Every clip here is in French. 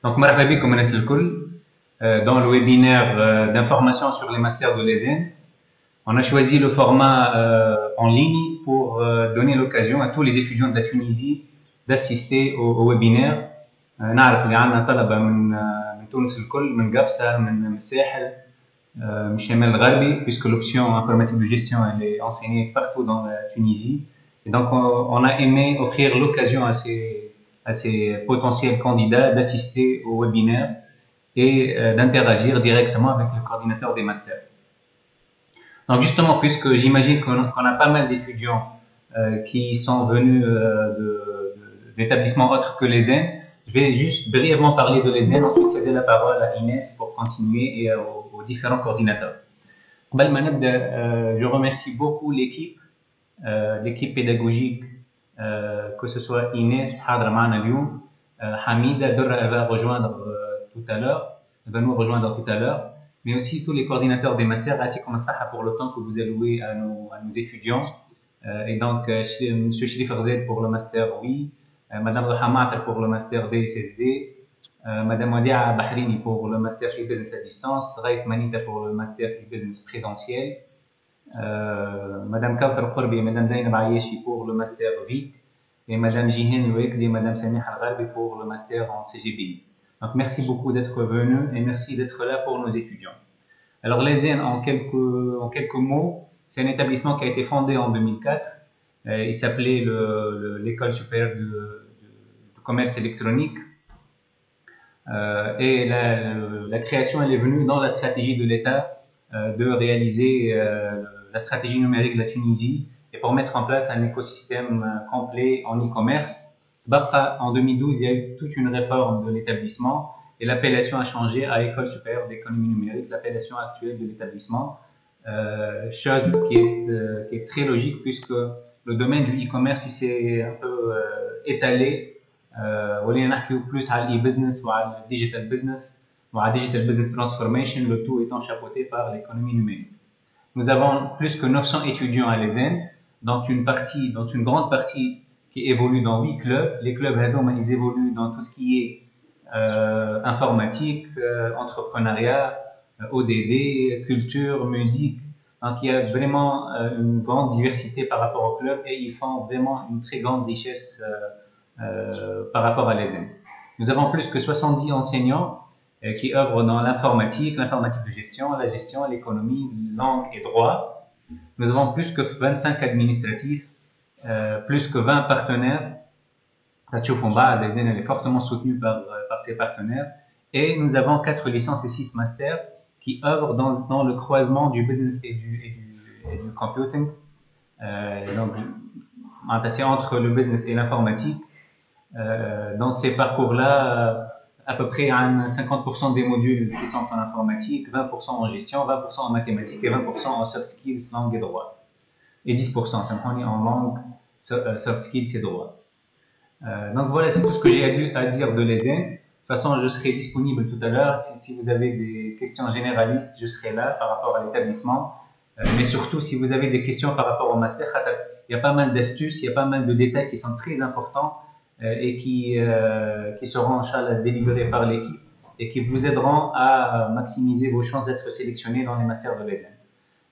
Donc, مرحبا بكم الناس الكل dans le webinaire d'information sur les masters de l'ESN. On a choisi le format en ligne pour donner l'occasion à tous les étudiants de la Tunisie d'assister au webinaire. نعرف اللي عندنا طلبة من تونس الكل، من قفصة، من الساحل، من الشمال الغربي, puisque l'option informatique de gestion elle est enseignée partout dans la Tunisie. Et donc on a aimé offrir l'occasion à ces potentiels candidats d'assister au webinaire et d'interagir directement avec le coordinateur des masters. Donc justement, puisque j'imagine qu'on a pas mal d'étudiants qui sont venus d'établissements autres que l'ESN, je vais juste brièvement parler de l'ESN, ensuite céder la parole à Inès pour continuer et aux différents coordinateurs. Je remercie beaucoup l'équipe pédagogique, que ce soit Inès, Hadra Ma'ana Lyoum, Hamida, Dora va nous rejoindre tout à l'heure, mais aussi tous les coordinateurs des masters, Atikum Saha pour le temps que vous allouez à nos étudiants. Et donc, M. Shrif Arzed pour le master oui, Madame Rahamater pour le master DSSD, Madame Wadia Bahrini pour le master e-business à distance, Raif Manita pour le master e-business présentiel, Madame Kawthar Qourbi et Madame Zainab Ayeshi pour le master VIC, et Madame Jihen Louekdi et Madame Samih Al-Gharbi pour le master en CGBI. Donc, merci beaucoup d'être venus et merci d'être là pour nos étudiants. Alors, l'ESN, en quelques mots, c'est un établissement qui a été fondé en 2004. Il s'appelait l'École supérieure du commerce électronique. Et la création, elle est venue dans la stratégie de l'État de réaliser la stratégie numérique de la Tunisie et pour mettre en place un écosystème complet en e-commerce. En 2012, il y a eu toute une réforme de l'établissement et l'appellation a changé à École supérieure d'économie numérique, l'appellation actuelle de l'établissement. Chose qui est très logique puisque le domaine du e-commerce s'est un peu étalé. On a plus à l'e-business ou à la digital business ou à digital business transformation, le tout étant chapeauté par l'économie numérique. Nous avons plus que 900 étudiants à l'ESN, dont une grande partie qui évolue dans 8 clubs. Les clubs ils évoluent dans tout ce qui est informatique, entrepreneuriat, ODD, culture, musique. Donc il y a vraiment une grande diversité par rapport au club et ils font vraiment une très grande richesse par rapport à l'ESN. Nous avons plus que 70 enseignants qui œuvrent dans l'informatique de gestion, la gestion, l'économie, langue et droit. Nous avons plus que 25 administratifs, plus que 20 partenaires. L'ESN est fortement soutenue par ses partenaires. Et nous avons 4 licences et 6 masters qui œuvrent dans le croisement du business et du computing. Donc, c'est entre le business et l'informatique. Dans ces parcours-là, à peu près 50% des modules qui sont en informatique, 20% en gestion, 20% en mathématiques et 20% en soft skills, langue et droit. Et 10% en langue, soft skills et droit. Donc voilà, c'est tout ce que j'ai à dire de l'ESN. De toute façon, je serai disponible tout à l'heure. Si vous avez des questions généralistes, je serai là par rapport à l'établissement. Mais surtout, si vous avez des questions par rapport au master, il y a pas mal d'astuces, il y a pas mal de détails qui sont très importants et qui seront, Inch'Allah, délivrés par l'équipe et qui vous aideront à maximiser vos chances d'être sélectionnés dans les masters de l'ESN.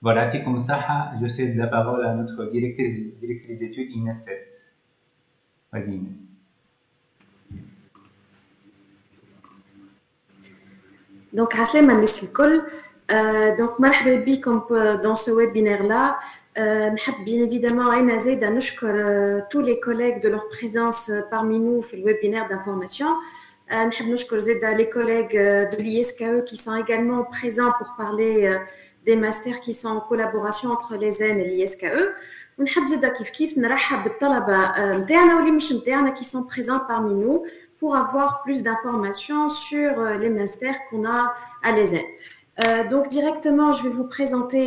Voilà, Tikum Saha, je cède la parole à notre directrice d'études, Inès Tête. Vas-y, Inès. Donc, عسلامة الناس الكل. Donc, مرحبا بكم dans ce webinaire-là. نحب bien évidemment أنا زايدة نشكر tous les collègues de leur présence parmi nous في le webinaire d'information. نحب نشكر زايدة les collègues de l'ISKE qui sont également présents pour parler des masters qui sont en collaboration entre l'ESN et l'ISKE. ونحب زايدة كيف نرحب بالطلبة نتاعنا واللي مش نتاعنا qui sont présents parmi nous pour avoir plus d'informations sur les masters qu'on a à l'ESN. Donc directement, je vais vous présenter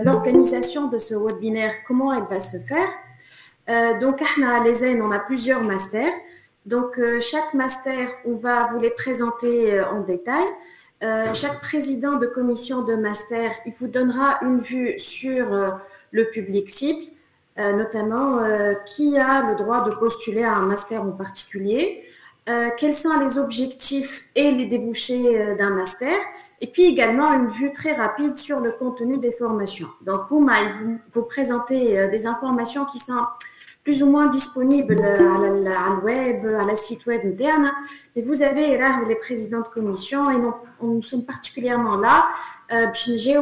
l'organisation de ce webinaire, comment elle va se faire. Donc à l'ESN, on a plusieurs masters. Donc chaque master, on va vous les présenter en détail. Chaque président de commission de master, il vous donnera une vue sur le public cible, notamment qui a le droit de postuler à un master en particulier. quels sont les objectifs et les débouchés d'un master, et puis également une vue très rapide sur le contenu des formations. Donc, vous présentez des informations qui sont plus ou moins disponibles à la web, à la site web interne, mais vous avez là les présidents de commission et nous sommes particulièrement là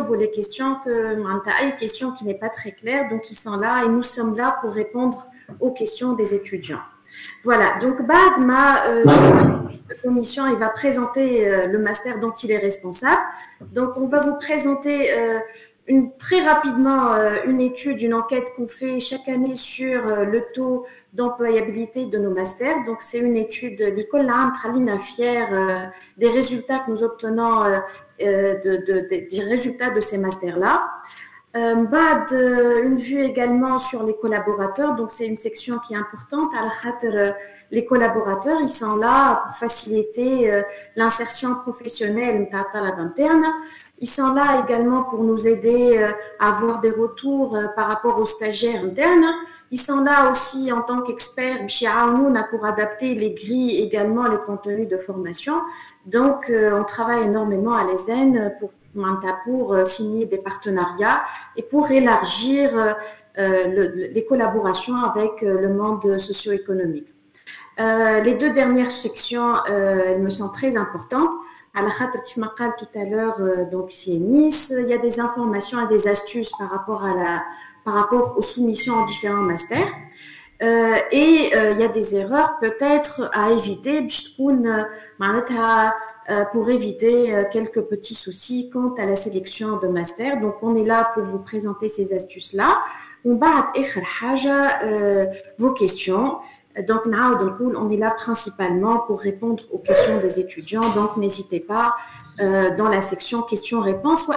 pour les questions une question qui n'est pas très claire, donc ils sont là et nous sommes là pour répondre aux questions des étudiants. Voilà, donc Bad la commission, il va présenter le master dont il est responsable. Donc on va vous présenter très rapidement une étude, une enquête qu'on fait chaque année sur le taux d'employabilité de nos masters. Donc c'est une étude l'école Tralina fière des résultats que nous obtenons des résultats de ces masters-là. Une vue également sur les collaborateurs, donc c'est une section qui est importante. Les collaborateurs, ils sont là pour faciliter l'insertion professionnelle interne. Ils sont là également pour nous aider à avoir des retours par rapport aux stagiaires internes. Ils sont là aussi en tant qu'experts pour adapter les grilles, également les contenus de formation. Donc, on travaille énormément à l'ESN pour signer des partenariats et pour élargir les collaborations avec le monde socio-économique. Les deux dernières sections, elles me semblent très importantes. À la khater qui m'a dit tout à l'heure, donc c'est Nice, il y a des informations et des astuces par rapport aux soumissions en différents masters. Et il y a des erreurs peut-être à éviter pour éviter quelques petits soucis quant à la sélection de master. Donc on est là pour vous présenter ces astuces là. On va vos questions. Donc on est là principalement pour répondre aux questions des étudiants. Donc n'hésitez pas dans la section questions-réponses.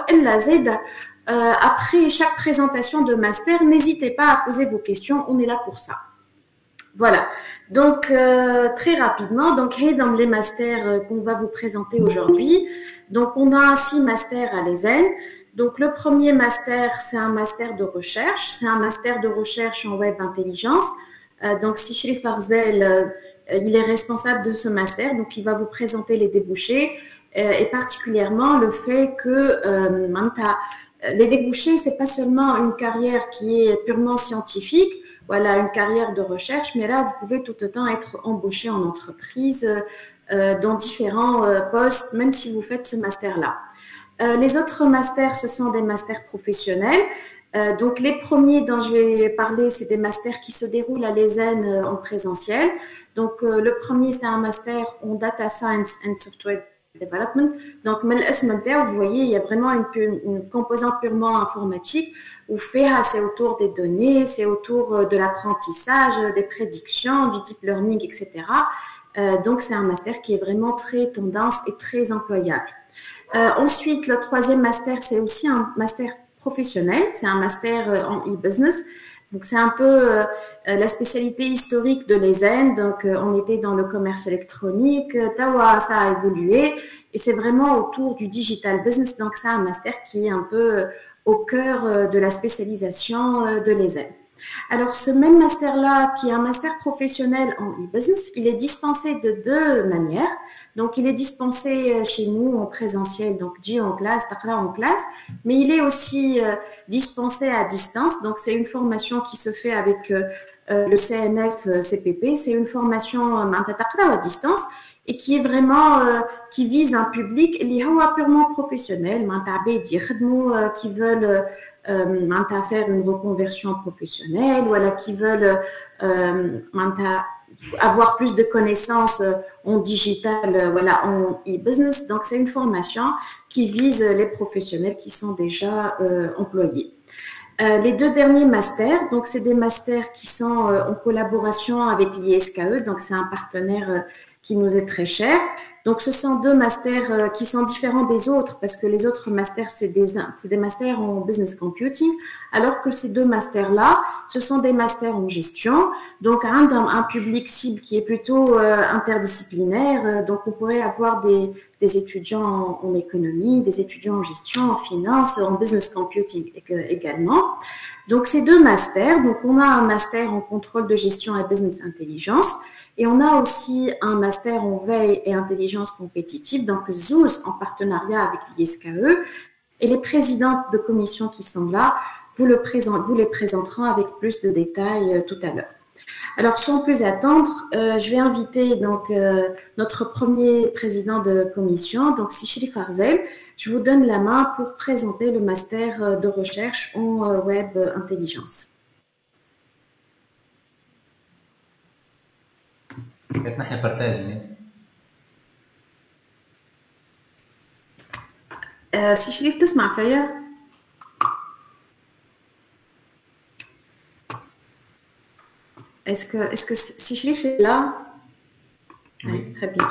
Après chaque présentation de master, n'hésitez pas à poser vos questions. On est là pour ça. Voilà, donc très rapidement, donc dans les masters qu'on va vous présenter aujourd'hui. Donc on a 6 masters à l'ESN. Donc le premier master, c'est un master de recherche, c'est un master de recherche en web intelligence. Donc Sichri Farzel, il est responsable de ce master, donc il va vous présenter les débouchés et particulièrement le fait que les débouchés, c'est pas seulement une carrière qui est purement scientifique. Voilà, une carrière de recherche, mais là, vous pouvez tout autant être embauché en entreprise dans différents postes, même si vous faites ce master-là. Les autres masters, ce sont des masters professionnels. Donc, les premiers dont je vais parler, c'est des masters qui se déroulent à l'ESN en présentiel. Donc, le premier, c'est un master en Data Science and Software Development. Donc, vous voyez, il y a vraiment une composante purement informatique où c'est autour des données, c'est autour de l'apprentissage, des prédictions, du deep learning, etc. Donc, c'est un master qui est vraiment très tendance et très employable. Ensuite, le troisième master, c'est aussi un master professionnel. C'est un master en e-business. Donc, c'est un peu la spécialité historique de l'ESN. Donc, on était dans le commerce électronique. Tawa, ça a évolué. Et c'est vraiment autour du digital business. Donc, c'est un master qui est un peu au cœur de la spécialisation de l'ESN. Alors, ce même master-là, qui est un master professionnel en e-business, il est dispensé de 2 manières. Donc, il est dispensé chez nous en présentiel, donc J en classe, Taqra en classe, mais il est aussi dispensé à distance. Donc, c'est une formation qui se fait avec le CNF-CPP. C'est une formation Taqra à distance et qui est vraiment, qui vise un public purement professionnel, qui veulent faire une reconversion professionnelle, voilà, qui veulent avoir plus de connaissances en digital, voilà, en e-business. Donc, c'est une formation qui vise les professionnels qui sont déjà employés. Les 2 derniers masters, donc c'est des masters qui sont en collaboration avec l'ISKE, donc c'est un partenaire qui nous est très cher. Donc, ce sont 2 masters qui sont différents des autres parce que les autres masters, c'est des masters en business computing, alors que ces 2 masters-là, ce sont des masters en gestion. Donc, un public cible qui est plutôt interdisciplinaire. Donc, on pourrait avoir des étudiants en économie, des étudiants en gestion, en finance, en business computing également. Donc, ces 2 masters, donc on a un master en contrôle de gestion et business intelligence Et on a aussi un master en veille et intelligence compétitive, donc ZOUS en partenariat avec l'ISKE. Et les présidentes de commission qui sont là vous les présenteront avec plus de détails tout à l'heure. Alors, sans plus attendre, je vais inviter donc notre premier président de commission, donc Sichri Farzel. Je vous donne la main pour présenter le master de recherche en web intelligence. Sichri, تسمع فيا؟ Est-ce que si je l'ai fait là? Oui. Très bien.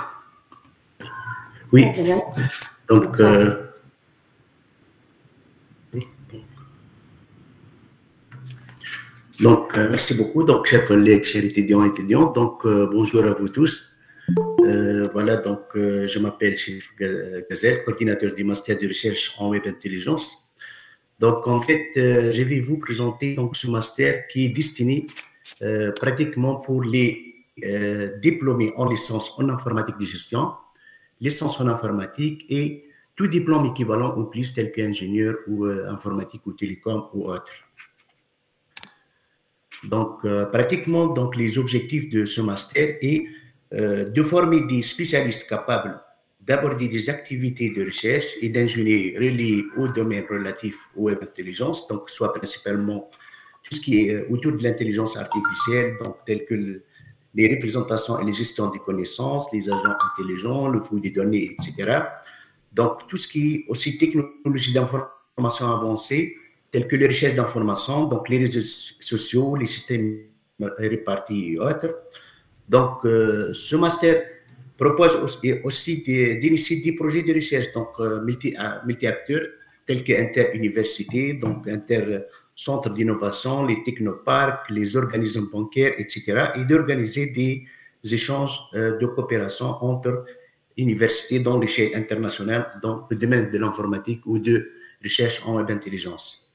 Oui. Donc, merci beaucoup. Donc, chers collègues, chers étudiants et étudiantes, donc, bonjour à vous tous. Voilà, donc, je m'appelle Chérif Gazel, coordinateur du master de recherche en web intelligence. Donc, en fait, je vais vous présenter donc, ce master qui est destiné pratiquement pour les diplômés en licence en informatique de gestion, licence en informatique et tout diplôme équivalent ou plus tel qu'ingénieur ou informatique ou télécom ou autre. Donc, pratiquement, donc, les objectifs de ce master est de former des spécialistes capables d'aborder des activités de recherche et d'ingénierie reliées au domaine relatif aux web intelligence, donc soit principalement tout ce qui est autour de l'intelligence artificielle, donc tel que les représentations et les gestions des connaissances, les agents intelligents, le flux des données, etc. Donc, tout ce qui est aussi technologie d'information avancée, telles que les recherches d'information, donc les réseaux sociaux, les systèmes répartis et autres. Donc, ce master propose aussi d'initier des projets de recherche, donc multi-acteurs, tels que inter-universités, donc inter-centres d'innovation, les technoparcs, les organismes bancaires, etc., et d'organiser des échanges de coopération entre universités dans l'échelle internationale, dans le domaine de l'informatique ou de recherche en web intelligence.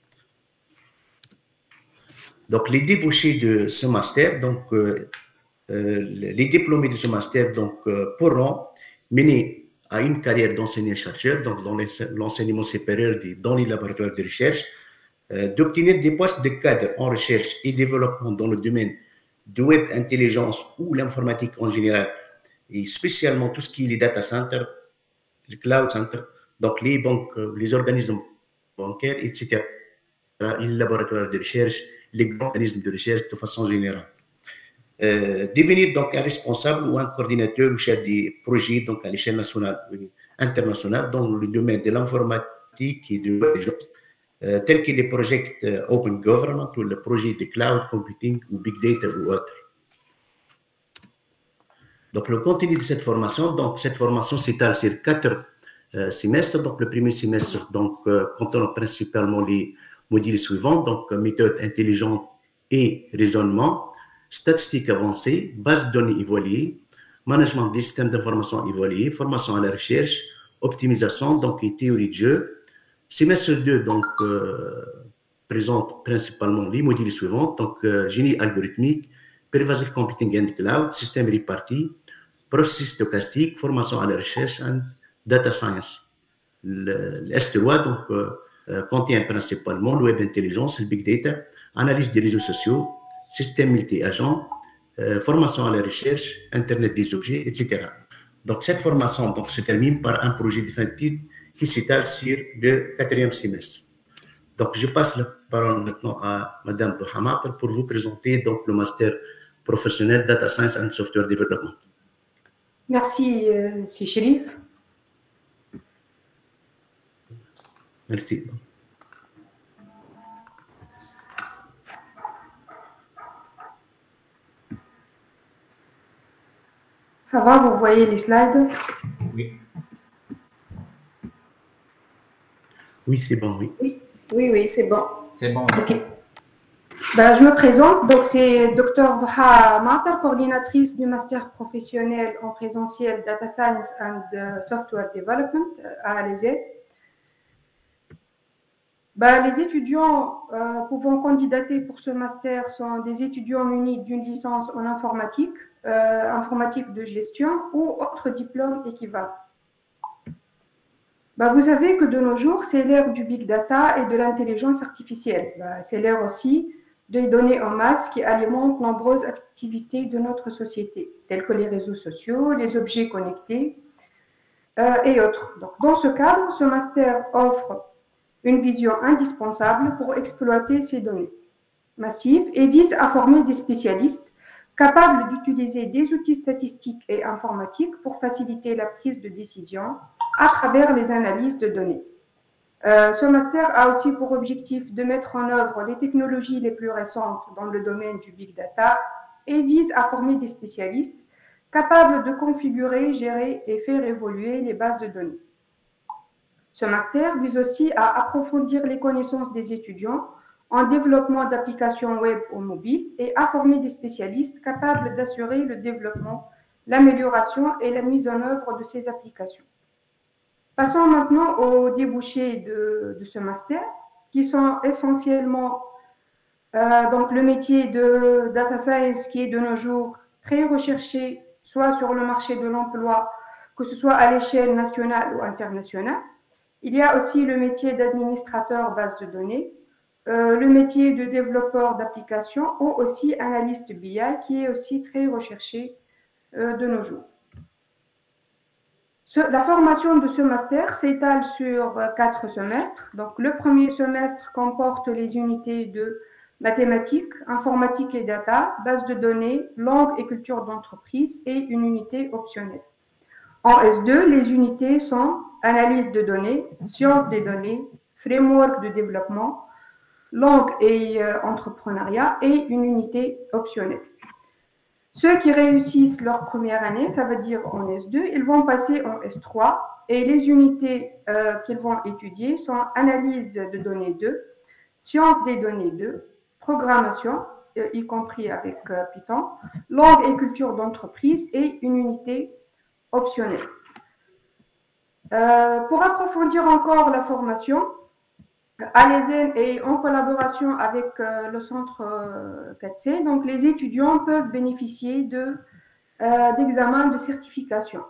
Donc, les débouchés de ce master, donc, les diplômés de ce master donc, pourront mener à une carrière d'enseignant-chercheur, donc dans l'enseignement supérieur dans les laboratoires de recherche, d'obtenir des postes de cadre en recherche et développement dans le domaine de web intelligence ou l'informatique en général, et spécialement tout ce qui est les data centers, les cloud centers, donc les banques, les organismes bancaires, etc., les laboratoires de recherche, les grands organismes de recherche de façon générale. Devenir donc un responsable ou un coordinateur ou chef des projets donc à l'échelle nationale ou internationale dans le domaine de l'informatique et de l'intelligence, tels que les projets Open Government ou le projet de Cloud Computing ou Big Data ou autres. Donc, le contenu de cette formation s'étale sur 4 semestres. Donc, le premier semestre contenant principalement les modules suivants, donc méthode intelligente et raisonnement, statistiques avancées, base de données évaluées, management des systèmes d'information évalués, formation à la recherche, optimisation, donc et théorie de jeu. Semestre 2, donc, présente principalement les modules suivants, donc génie algorithmique, pervasive computing and cloud, système réparti, processus stochastique, formation à la recherche et data science. Le S3, donc, contient principalement le web intelligence, le big data, analyse des réseaux sociaux, système multi-agent, formation à la recherche, Internet des objets, etc. Donc, cette formation donc, se termine par un projet définitif qui s'étale sur le 4e semestre. Donc, je passe la parole maintenant à Mme Dohamater pour vous présenter donc, le master professionnel Data Science and Software Development. Merci, M. Chérif. Merci. Ça va, vous voyez les slides? Oui. Oui, c'est bon, oui. Oui, c'est bon. C'est bon. Ok. Ben, je me présente, donc c'est Dr Doha Matar, coordinatrice du master professionnel en présentiel Data Science and Software Development à l'ESE. Les étudiants pouvant candidater pour ce master sont des étudiants munis d'une licence en informatique, informatique de gestion ou autre diplôme équivalent. Vous savez que de nos jours, c'est l'ère du big data et de l'intelligence artificielle. C'est l'ère aussi des données en masse qui alimentent nombreuses activités de notre société, telles que les réseaux sociaux, les objets connectés et autres. Donc, dans ce cadre, ce master offre une vision indispensable pour exploiter ces données massives et vise à former des spécialistes capables d'utiliser des outils statistiques et informatiques pour faciliter la prise de décision à travers les analyses de données. Ce master a aussi pour objectif de mettre en œuvre les technologies les plus récentes dans le domaine du big data et vise à former des spécialistes capables de configurer, gérer et faire évoluer les bases de données. Ce master vise aussi à approfondir les connaissances des étudiants en développement d'applications web ou mobiles et à former des spécialistes capables d'assurer le développement, l'amélioration et la mise en œuvre de ces applications. Passons maintenant aux débouchés de ce master, qui sont essentiellement donc le métier de data science qui est de nos jours très recherché, soit sur le marché de l'emploi, que ce soit à l'échelle nationale ou internationale. Il y a aussi le métier d'administrateur base de données, le métier de développeur d'applications ou aussi analyste BI qui est aussi très recherché de nos jours. La formation de ce master s'étale sur 4 semestres. Donc, le premier semestre comporte les unités de mathématiques, informatique et data, base de données, langue et culture d'entreprise et une unité optionnelle. En S2, les unités sont analyse de données, sciences des données, framework de développement, langue et entrepreneuriat et une unité optionnelle. Ceux qui réussissent leur première année, ça veut dire en S2, ils vont passer en S3 et les unités qu'ils vont étudier sont analyse de données 2, sciences des données 2, programmation, y compris avec Python, langue et culture d'entreprise et une unité optionnelle. Pour approfondir encore la formation, à l'ESN et en collaboration avec le centre 4C, donc les étudiants peuvent bénéficier d'examens de certification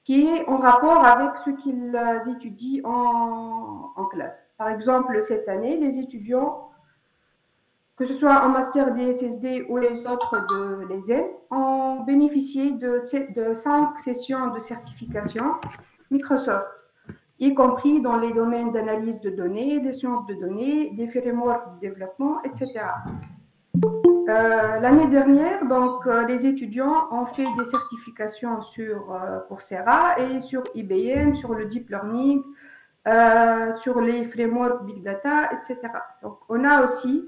qui est en rapport avec ce qu'ils étudient en classe. Par exemple, cette année, les étudiants, que ce soit en master DSSD ou les autres de l'ESN, ont bénéficié de 5 sessions de certification Microsoft, y compris dans les domaines d'analyse de données, des sciences de données, des frameworks de développement, etc. L'année dernière, donc, les étudiants ont fait des certifications sur Coursera et sur IBM, sur le Deep Learning, sur les frameworks Big Data, etc. Donc, on a aussi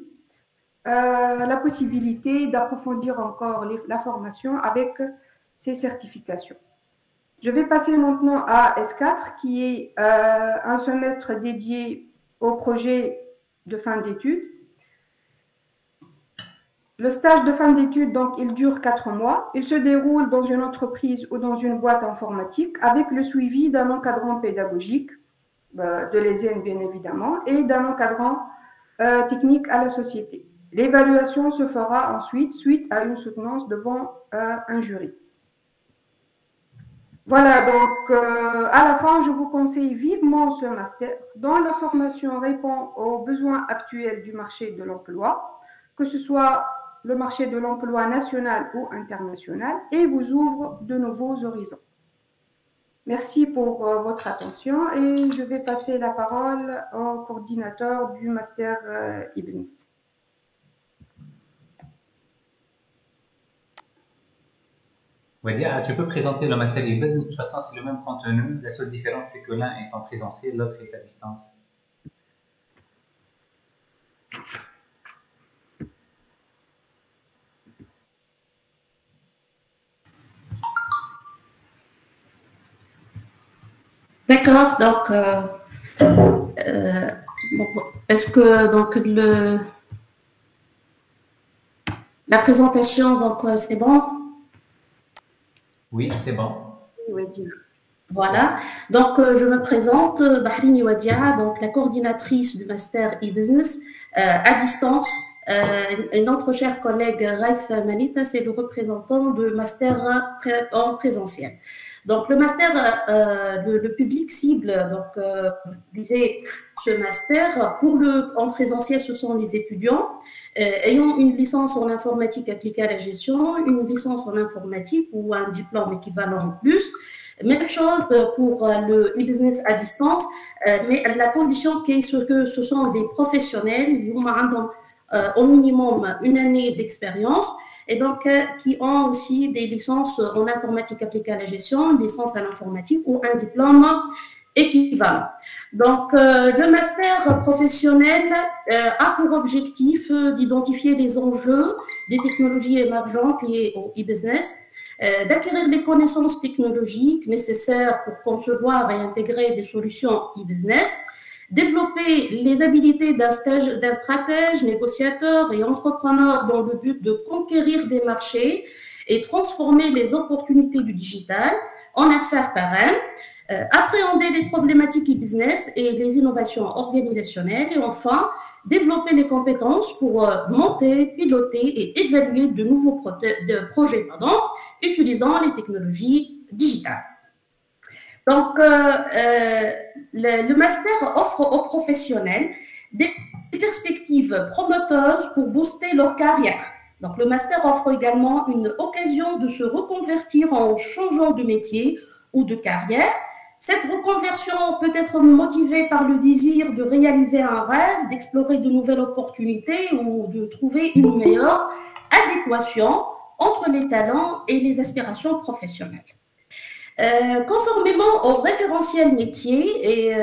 la possibilité d'approfondir encore la formation avec ces certifications. Je vais passer maintenant à S4, qui est un semestre dédié au projet de fin d'études. Le stage de fin d'études, donc, il dure 4 mois. Il se déroule dans une entreprise ou dans une boîte informatique avec le suivi d'un encadrant pédagogique, de l'ESN bien évidemment, et d'un encadrant technique à la société. L'évaluation se fera ensuite suite à une soutenance devant un jury. Voilà, donc à la fin, je vous conseille vivement ce master dont la formation répond aux besoins actuels du marché de l'emploi, que ce soit le marché de l'emploi national ou international, et vous ouvre de nouveaux horizons. Merci pour votre attention et je vais passer la parole au coordinateur du master e-business. Wadia, tu peux présenter le master e-business. De toute façon, c'est le même contenu. La seule différence, c'est que l'un est en présentiel, l'autre est à distance. D'accord, donc est-ce que donc la présentation, donc c'est bon? Oui, c'est bon. Oui, dis. Voilà, donc je me présente, Bahrini Wadia, donc la coordinatrice du master e-business à distance. Notre cher collègue Raif Malita, c'est le représentant de master en présentiel. Donc le master, le public cible, donc disait ce master, en présentiel, ce sont les étudiants ayant une licence en informatique appliquée à la gestion, une licence en informatique ou un diplôme équivalent en plus. Même chose pour le e-business à distance, mais la condition que ce sont des professionnels, ils ont au minimum une année d'expérience et donc qui ont aussi des licences en informatique appliquée à la gestion, une licence en informatique ou un diplôme équivalent. Donc, le master professionnel a pour objectif d'identifier les enjeux des technologies émergentes liées au e-business, d'acquérir les connaissances technologiques nécessaires pour concevoir et intégrer des solutions e-business, développer les habilités d'un stratège, négociateur et entrepreneur dans le but de conquérir des marchés et transformer les opportunités du digital en affaires pérennes, appréhender les problématiques e-business et les innovations organisationnelles et enfin, développer les compétences pour monter, piloter et évaluer de nouveaux projets utilisant les technologies digitales. Donc, le master offre aux professionnels des perspectives prometteuses pour booster leur carrière. Donc, le master offre également une occasion de se reconvertir en changeant de métier ou de carrière. Cette reconversion peut être motivée par le désir de réaliser un rêve, d'explorer de nouvelles opportunités ou de trouver une meilleure adéquation entre les talents et les aspirations professionnelles. Conformément au référentiel métier et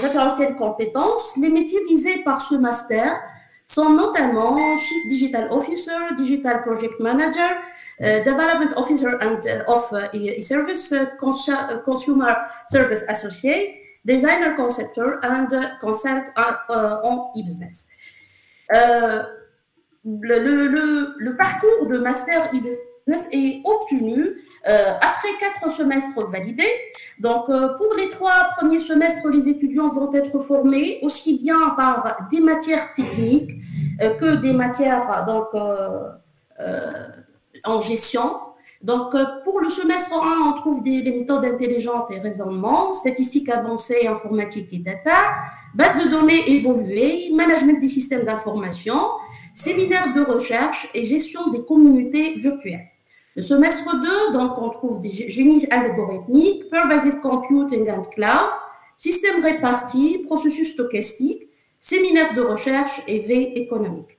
référentiel compétences, les métiers visés par ce master sont notamment Chief Digital Officer, Digital Project Manager, Development Officer of e-Service, Consumer Service Associate, Designer Conceptor and Consult en e-business. Le parcours de master e-business est obtenu après 4 semestres validés. Donc, pour les 3 premiers semestres, les étudiants vont être formés aussi bien par des matières techniques que des matières donc, en gestion. Donc, pour le semestre 1, on trouve des méthodes intelligentes et raisonnement, statistiques avancées, informatique et data, base de données évoluées, management des systèmes d'information, séminaire de recherche et gestion des communautés virtuelles. Le semestre 2, donc, on trouve des génies algorithmiques, pervasive computing and cloud, système réparti, processus stochastique, séminaire de recherche et veille économique.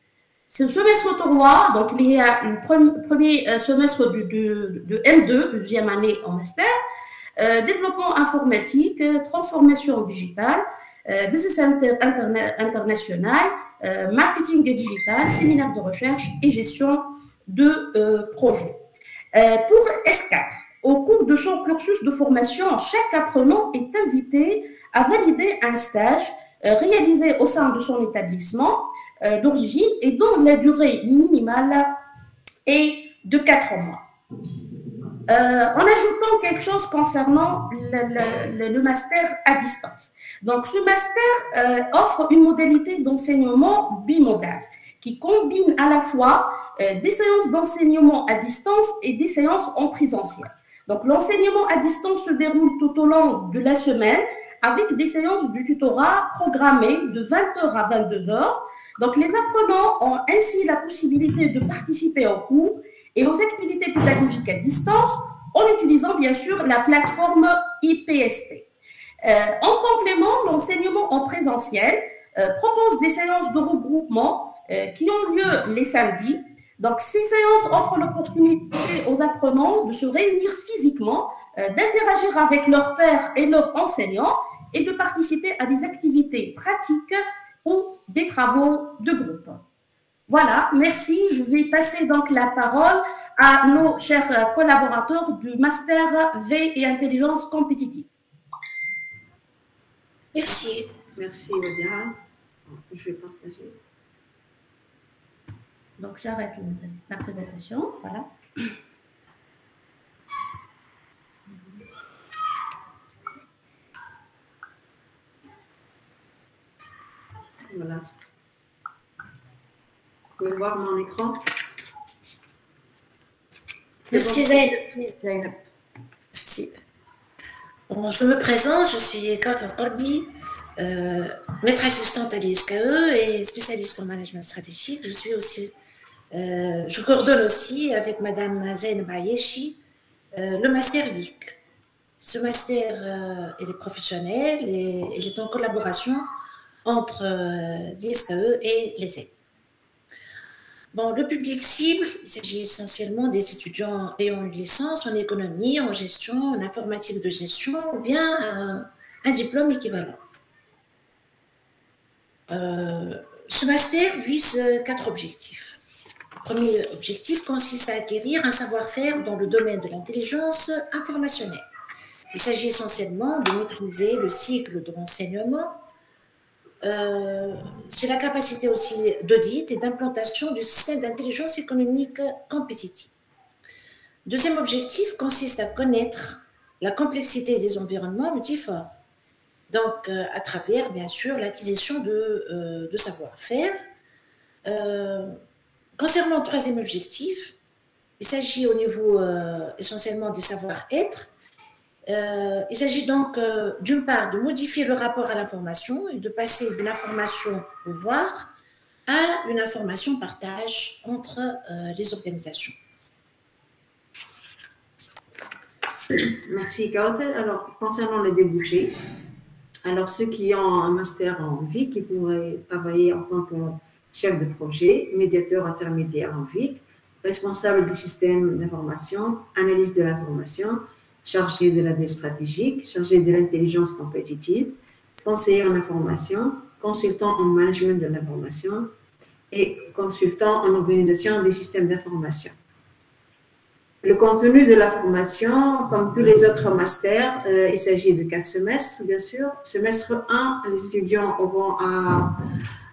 Ce semestre 3, donc, il y a le premier semestre de M2, deuxième année en master, développement informatique, transformation digitale, business international, marketing digital, séminaire de recherche et gestion de projets. Pour S4, au cours de son cursus de formation, chaque apprenant est invité à valider un stage réalisé au sein de son établissement d'origine et dont la durée minimale est de 4 mois. En ajoutant quelque chose concernant le master à distance. Donc, ce master offre une modalité d'enseignement bimodal qui combine à la fois des séances d'enseignement à distance et des séances en présentiel. Donc, l'enseignement à distance se déroule tout au long de la semaine avec des séances de tutorat programmées de 20h à 22h. Donc, les apprenants ont ainsi la possibilité de participer aux cours et aux activités pédagogiques à distance en utilisant bien sûr la plateforme IPST. En complément, l'enseignement en présentiel propose des séances de regroupement qui ont lieu les samedis. Donc, ces séances offrent l'opportunité aux apprenants de se réunir physiquement, d'interagir avec leurs pairs et leurs enseignants et de participer à des activités pratiques ou des travaux de groupe. Voilà, merci. Je vais passer donc la parole à nos chers collaborateurs du Master V et Intelligence compétitive. Merci. Merci, Wadia. Je vais partager. Donc, j'arrête la présentation. Voilà. voir mon écran. Merci Zainab. Merci. Bon, je me présente, je suis Kawthar Qalbi, maître assistante à l'ISKE et spécialiste en management stratégique. Je suis aussi, je coordonne aussi avec Madame Zainab Ayeshi le master LIC. Ce master, il est professionnel et il est en collaboration entre l'ISKE et l'ESSEC. Bon, le public cible, il s'agit essentiellement des étudiants ayant une licence en économie, en gestion, en informatique de gestion ou bien un diplôme équivalent. Ce master vise 4 objectifs. Le premier objectif consiste à acquérir un savoir-faire dans le domaine de l'intelligence informationnelle. Il s'agit essentiellement de maîtriser le cycle de l'enseignement. C'est la capacité aussi d'audit et d'implantation du système d'intelligence économique compétitive. Deuxième objectif consiste à connaître la complexité des environnements multiformes. Donc, à travers, bien sûr, l'acquisition de savoir-faire. Concernant le troisième objectif, il s'agit au niveau essentiellement des savoir-être. Il s'agit donc d'une part de modifier le rapport à l'information et de passer d'une information pouvoir à une information partage entre les organisations. Merci Kawthar. Alors, concernant les débouchés, alors ceux qui ont un master en VIC, qui pourraient travailler en tant que chef de projet, médiateur intermédiaire en VIC, responsable du système d'information, analyse de l'information, chargé de la veille stratégique, chargé de l'intelligence compétitive, conseiller en information, consultant en management de l'information et consultant en organisation des systèmes d'information. Le contenu de la formation, comme tous les autres masters, il s'agit de 4 semestres, bien sûr. Semestre 1, les étudiants auront à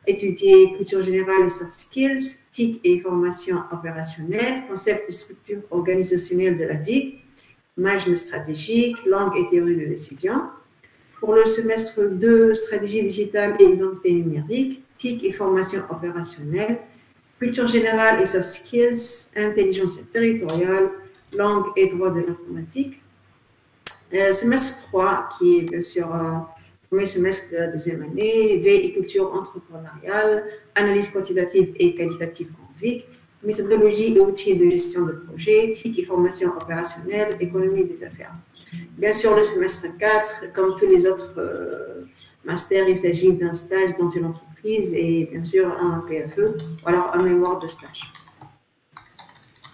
étudier culture générale et soft skills, TIC et formation opérationnelle, concept de structure organisationnelle de la VIC, management stratégique, langue et théorie de décision. Pour le semestre 2, stratégie digitale et identité numérique, TIC et formation opérationnelle, culture générale et soft skills, intelligence territoriale, langue et droit de l'informatique. Semestre 3, qui est bien sûr le premier semestre de la deuxième année, veille et culture entrepreneuriale, analyse quantitative et qualitative en VIC, méthodologie et outils de gestion de projet, TIC et formation opérationnelle, économie des affaires. Bien sûr, le semestre 4, comme tous les autres masters, il s'agit d'un stage dans une entreprise et bien sûr un PFE, ou alors un mémoire de stage.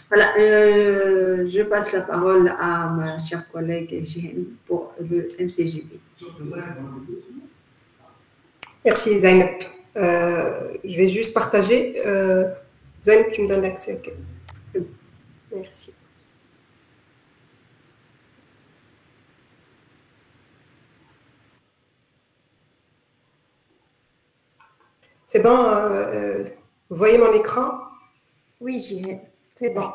Voilà, je passe la parole à ma chère collègue Jihen pour le MCJB. Merci Zainab. Je vais juste partager. Zainab, tu me donnes l'accès. Okay. Merci. C'est bon, vous voyez mon écran? Oui, Jihen. C'est bon.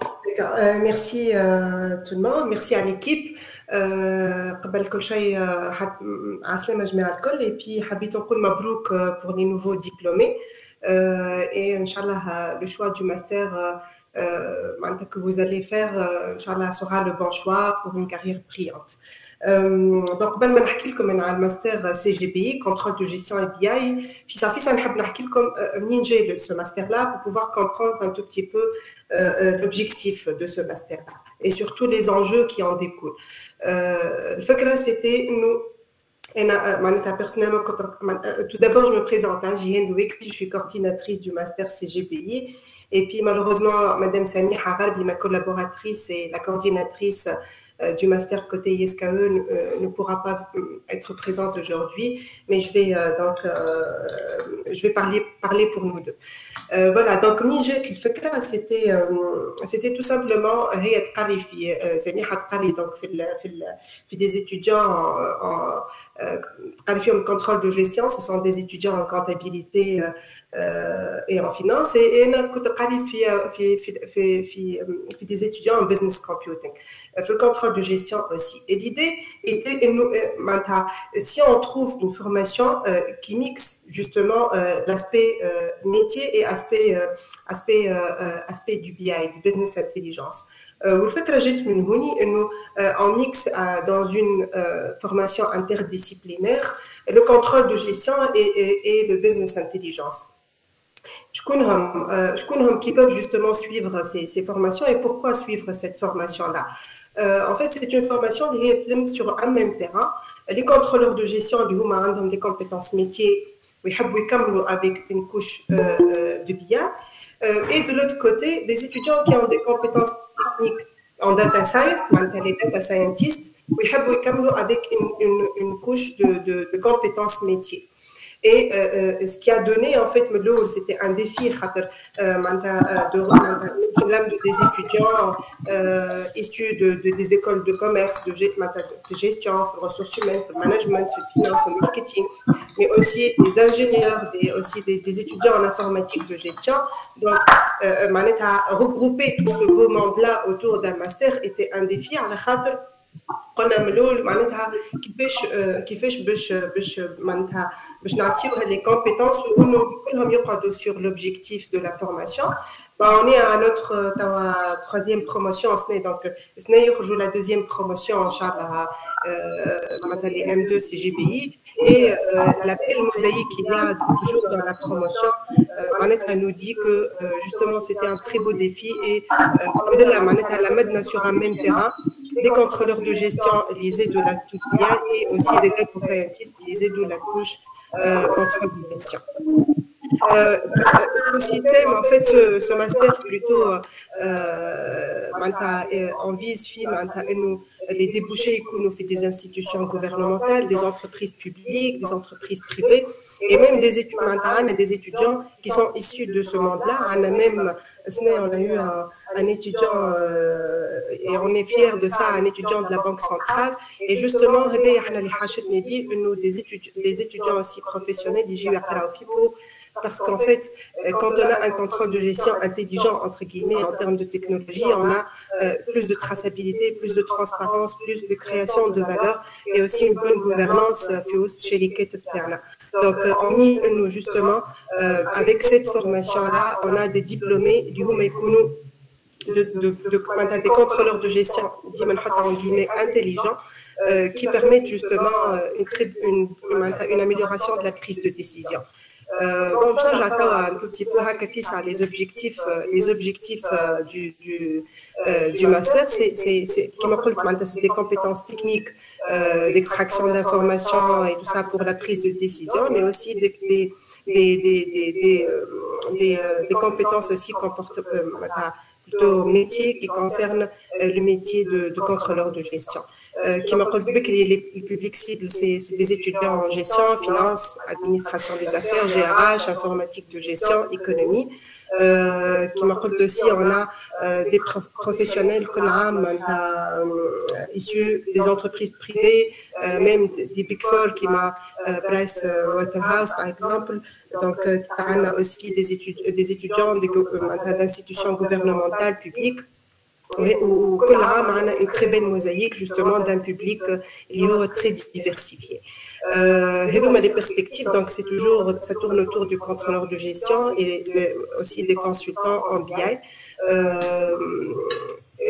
Merci tout le monde, merci à l'équipe. قبل كل شيء عسلامة جميع الكل et puis حبيت نقول مبروك pour les nouveaux diplômés et Inch'Allah le choix du master que vous allez faire Inch'Allah sera le bon choix pour une carrière brillante. Donc قبل ما نحكي لكم أنا على الماستر CGPI contrôle de gestion et BI في صافي نحب نحكي لكم منين جاي ce master là pour pouvoir comprendre un tout petit peu l'objectif de ce master là et surtout les enjeux qui en découlent. الفكرة c'était إنه أنا معناتها personnellement tout d'abord je me présente Jihen Douekli, je suis coordinatrice du master CGPI et puis malheureusement madame Samiha Gharbi, ma collaboratrice et la coordinatrice du master côté ISKE ne pourra pas être présente aujourd'hui, mais je vais parler pour nous deux. Voilà, donc Nije Kilfekra, c'était tout simplement هي تقري في سميحة تقري donc في des étudiants en تقري فيهم contrôle de gestion, ce sont des étudiants en comptabilité et en finance. Et أنا كنت قاري في des étudiants en business computing. في le contrôle de gestion aussi. Et l'idée était, si on trouve une formation qui mixe justement l'aspect métier et aspect du BI, du business intelligence. والفكرة جت من هوني إنه on mixe dans une formation interdisciplinaire le contrôle de gestion et le business intelligence. شكونهم qui peuvent justement suivre ces formations et pourquoi suivre cette formation-là. En fait, c'est une formation qui est sur un même terrain. Les contrôleurs de gestion, ils ont des compétences métiers, ils veulent avec une couche de BI. Et de l'autre côté, des étudiants qui ont des compétences techniques en data science, les data scientists, ils veulent avec une couche de compétences métiers. Et ce qui a donné, en fait, c'était un défi des étudiants issus des écoles de commerce, de gestion, de ressources humaines, de management, de finance, de marketing, mais aussi des ingénieurs, aussi des étudiants en informatique de gestion. Donc, regrouper tout ce beau monde-là autour d'un master était un défi à la خاطر قلنا من الاول معناتها كيفاش باش نعطيو les compétences وانه كلهم يقعدوا sur l'objectif de la formation. On est à notre troisième promotion, donc يخرجوا la deuxième promotion ان شاء الله les M2 CGPI et la belle mosaïque qu'il y a toujours dans la promotion معناتها nous dit que justement c'était un très beau défi et معناتها la mettre sur un même terrain des contrôleurs de gestion lisés de la touche BI et aussi des data scientists lisés de la couche contrôle de gestion. Le système, en fait, ce master plutôt on vise les débouchés qu'on nous fait des institutions gouvernementales, des entreprises publiques, des entreprises privées et même des étudiants qui sont issus de ce monde-là. On a eu un étudiant et on est fiers de ça, un étudiant de la Banque centrale et justement des étudiants aussi professionnels parce qu'en fait, quand on a un contrôle de gestion intelligent, entre guillemets, en termes de technologie, on a plus de traçabilité, plus de transparence, plus de création de valeur et aussi une bonne gouvernance chez les quêtes ternes. Donc, nous, justement, avec cette formation-là, on a des diplômés, des contrôleurs de gestion, en guillemets, intelligents, qui permettent justement une amélioration de la prise de décision. Bon, j'attends un petit peu les objectifs du master, c'est des compétences techniques d'extraction d'informations et tout ça pour la prise de décision, mais aussi des compétences aussi plutôt métiers qui concernent le métier de contrôleur de gestion. Qui m'a dit que les publics cibles, c'est des étudiants en gestion, finance, administration des affaires, GRH, informatique de gestion, économie. Qui m'a dit aussi, on a des professionnels issus des entreprises privées, même des Big Four, qui m'a Price Waterhouse, par exemple. Donc, on a aussi des étudiants d'institutions gouvernementales publiques. Où on a une très belle mosaïque justement d'un public très diversifié. Les perspectives, donc ça tourne autour du contrôleur de gestion et aussi des consultants en BI.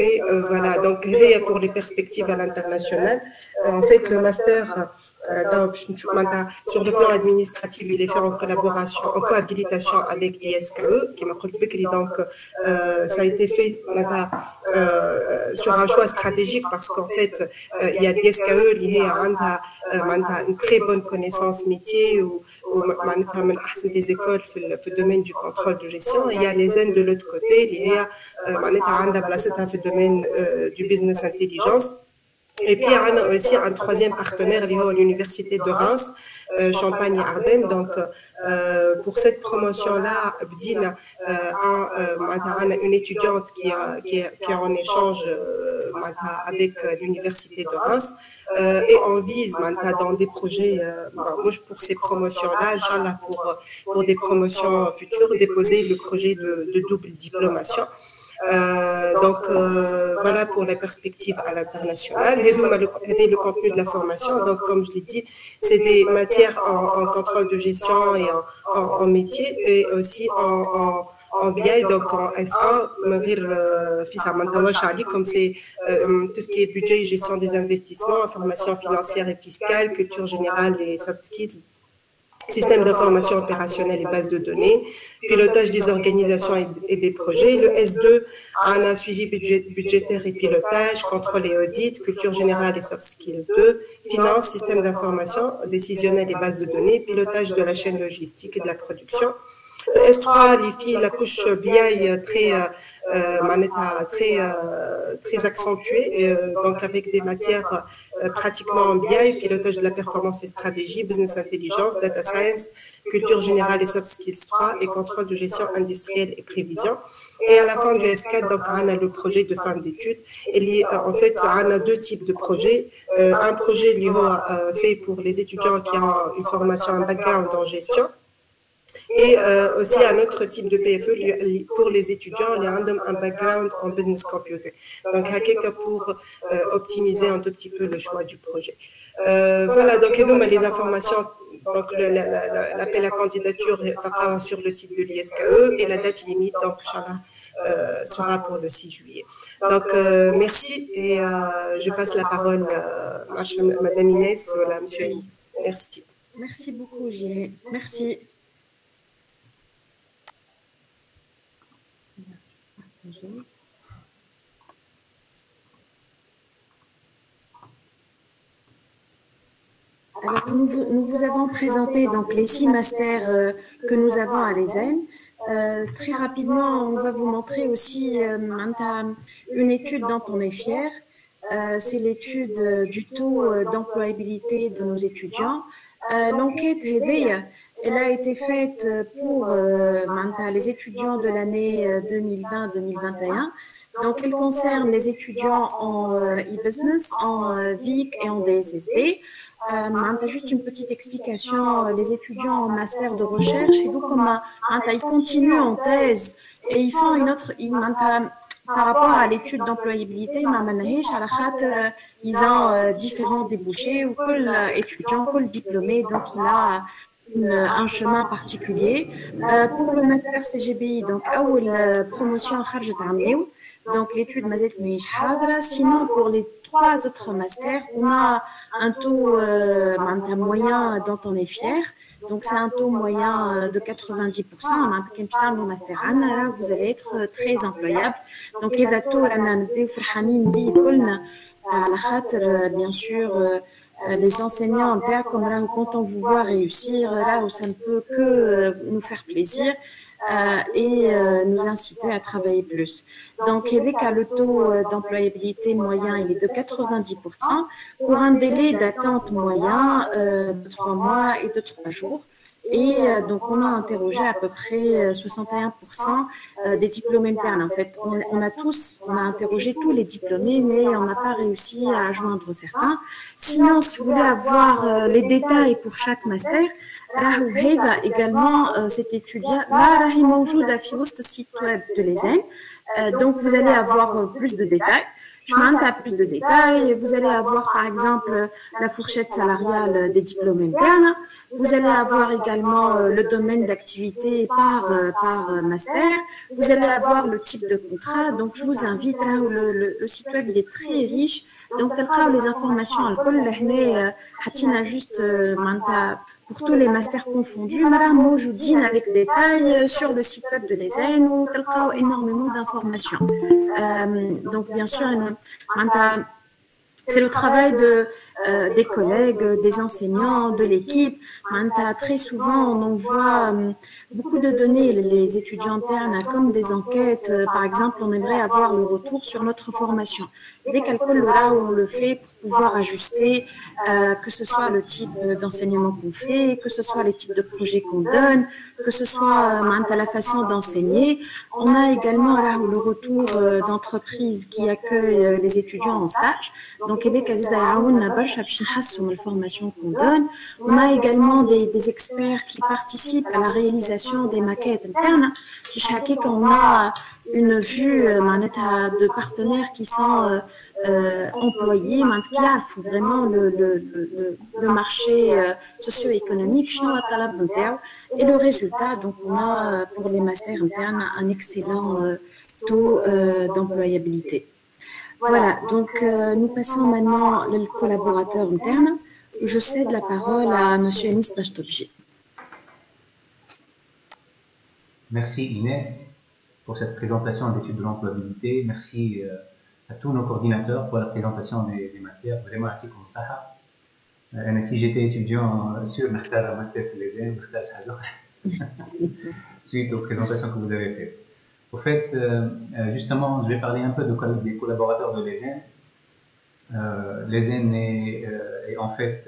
Et voilà, donc pour les perspectives à l'international, en fait le master sur le plan administratif, il est fait en cohabilitation avec l'ISKE, qui m'a dit donc ça a été fait sur un choix stratégique parce qu'en fait il y a l'ISKE lié à une très bonne connaissance métier ou des écoles dans le domaine du contrôle de gestion. Il y a les N de l'autre côté lié à le domaine du business intelligence. Et puis, on a aussi un troisième partenaire, l'Université de Reims, Champagne et Ardennes. Donc, pour cette promotion-là, Abdine a une étudiante qui est en échange avec l'Université de Reims. Et on vise dans des projets, pour ces promotions-là, Inch'Allah, pour des promotions futures, déposer le projet de double diplomation. Donc voilà pour la perspective à l'international. Et le contenu de la formation, donc comme je l'ai dit, c'est des matières en contrôle de gestion et en métier, et aussi en BI, donc en SA, comme c'est tout ce qui est budget et gestion des investissements, information financière et fiscale, culture générale et soft skills, système d'information opérationnelle et base de données, pilotage des organisations et des projets. Le S2 a un suivi budgétaire et pilotage, contrôle et audit, culture générale et soft skills 2, finance, système d'information décisionnelle et base de données, pilotage de la chaîne logistique et de la production. Le S3, la couche BI très accentuée, donc avec des matières pratiquement en BI, pilotage de la performance et stratégie, business intelligence, data science, culture générale et soft skills 3 et contrôle de gestion industrielle et prévision. Et à la fin du S4, donc on a le projet de fin d'études. Et en fait, on a deux types de projets. Un projet fait pour les étudiants qui ont une formation, un background en gestion. Et aussi un autre type de PFE pour les étudiants, un background en business computing. Donc, pour optimiser un tout petit peu le choix du projet. Voilà, donc les informations, donc l'appel à candidature sur le site de l'ISKE et la date limite, donc Inch'Allah, sera pour le 6 juillet. Donc, merci et je passe la parole à Madame Inès, voilà, Monsieur Inès. Merci. Merci beaucoup, Gilles. Merci. Alors, nous vous avons présenté donc les 6 masters que nous avons à l'ESN. Très rapidement, on va vous montrer aussi une étude dont on est fier. C'est l'étude du taux d'employabilité de nos étudiants. L'enquête, elle a été faite pour les étudiants de l'année 2020-2021. Donc, elle concerne les étudiants en e-business, en VIC et en DSSD. Juste une petite explication, les étudiants en master de recherche, ils continuent en thèse et ils font par rapport à l'étude d'employabilité, ils ont différents débouchés, ou étudiant, diplômé, donc il a un chemin particulier. Pour le master CGBI, donc, promotion donc l'étude mazet maish hadra. Sinon, pour les 3 autres masters, on a un taux moyen dont on est fier. Donc, c'est un taux moyen de 90%. Là, vous allez être très employable. Donc, il y a bien sûr, les enseignants, quand on vous voit réussir, là où ça ne peut que nous faire plaisir et nous inciter à travailler plus. Donc, le taux d'employabilité moyen, il est de 90% pour un délai d'attente moyen de 3 mois et de 3 jours. Et donc, on a interrogé à peu près 61% des diplômés internes. En fait, on a interrogé tous les diplômés, mais on n'a pas réussi à joindre certains. Sinon, si vous voulez avoir les détails pour chaque master, également cet étudiant-là, il est موجود sur le site web de l'ESN. Donc, vous allez avoir plus de détails. Plus de détails. Vous allez avoir, par exemple, la fourchette salariale des diplômés internes. Vous allez avoir également le domaine d'activité par master. Vous allez avoir le type de contrat. Donc, je vous invite, là où le site web il est très riche. Donc, les informations, juste pour tous les masters confondus, avec détails sur le site web de l'ESN où énormément d'informations. Donc, bien sûr, c'est le travail des collègues, des enseignants, de l'équipe. Très souvent, on envoie beaucoup de données, les étudiants internes, comme des enquêtes. Par exemple, on aimerait avoir le retour sur notre formation. Des calculs là où on le fait pour pouvoir ajuster, que ce soit le type d'enseignement qu'on fait, que ce soit les types de projets qu'on donne, que ce soit la façon d'enseigner. On a également là le retour d'entreprises qui accueillent les étudiants en stage. Donc, la formation qu'on donne. On a également des experts qui participent à la réalisation des maquettes internes. On a une vue de partenaires qui sont employés, qui font vraiment le marché socio-économique, et le résultat, donc on a pour les masters internes un excellent taux d'employabilité. Voilà, donc nous passons maintenant le collaborateur interne. Je cède la parole à M. Anis Bachtobji. Merci Inès pour cette présentation d'études de l'employabilité. Merci à tous nos coordinateurs pour la présentation des masters. Vraiment, comme ça. Si j'étais étudiant sur le master les EN, suite aux présentations que vous avez faites. Au fait, justement, je vais parler un peu des collaborateurs de l'ESN. L'ESN est en fait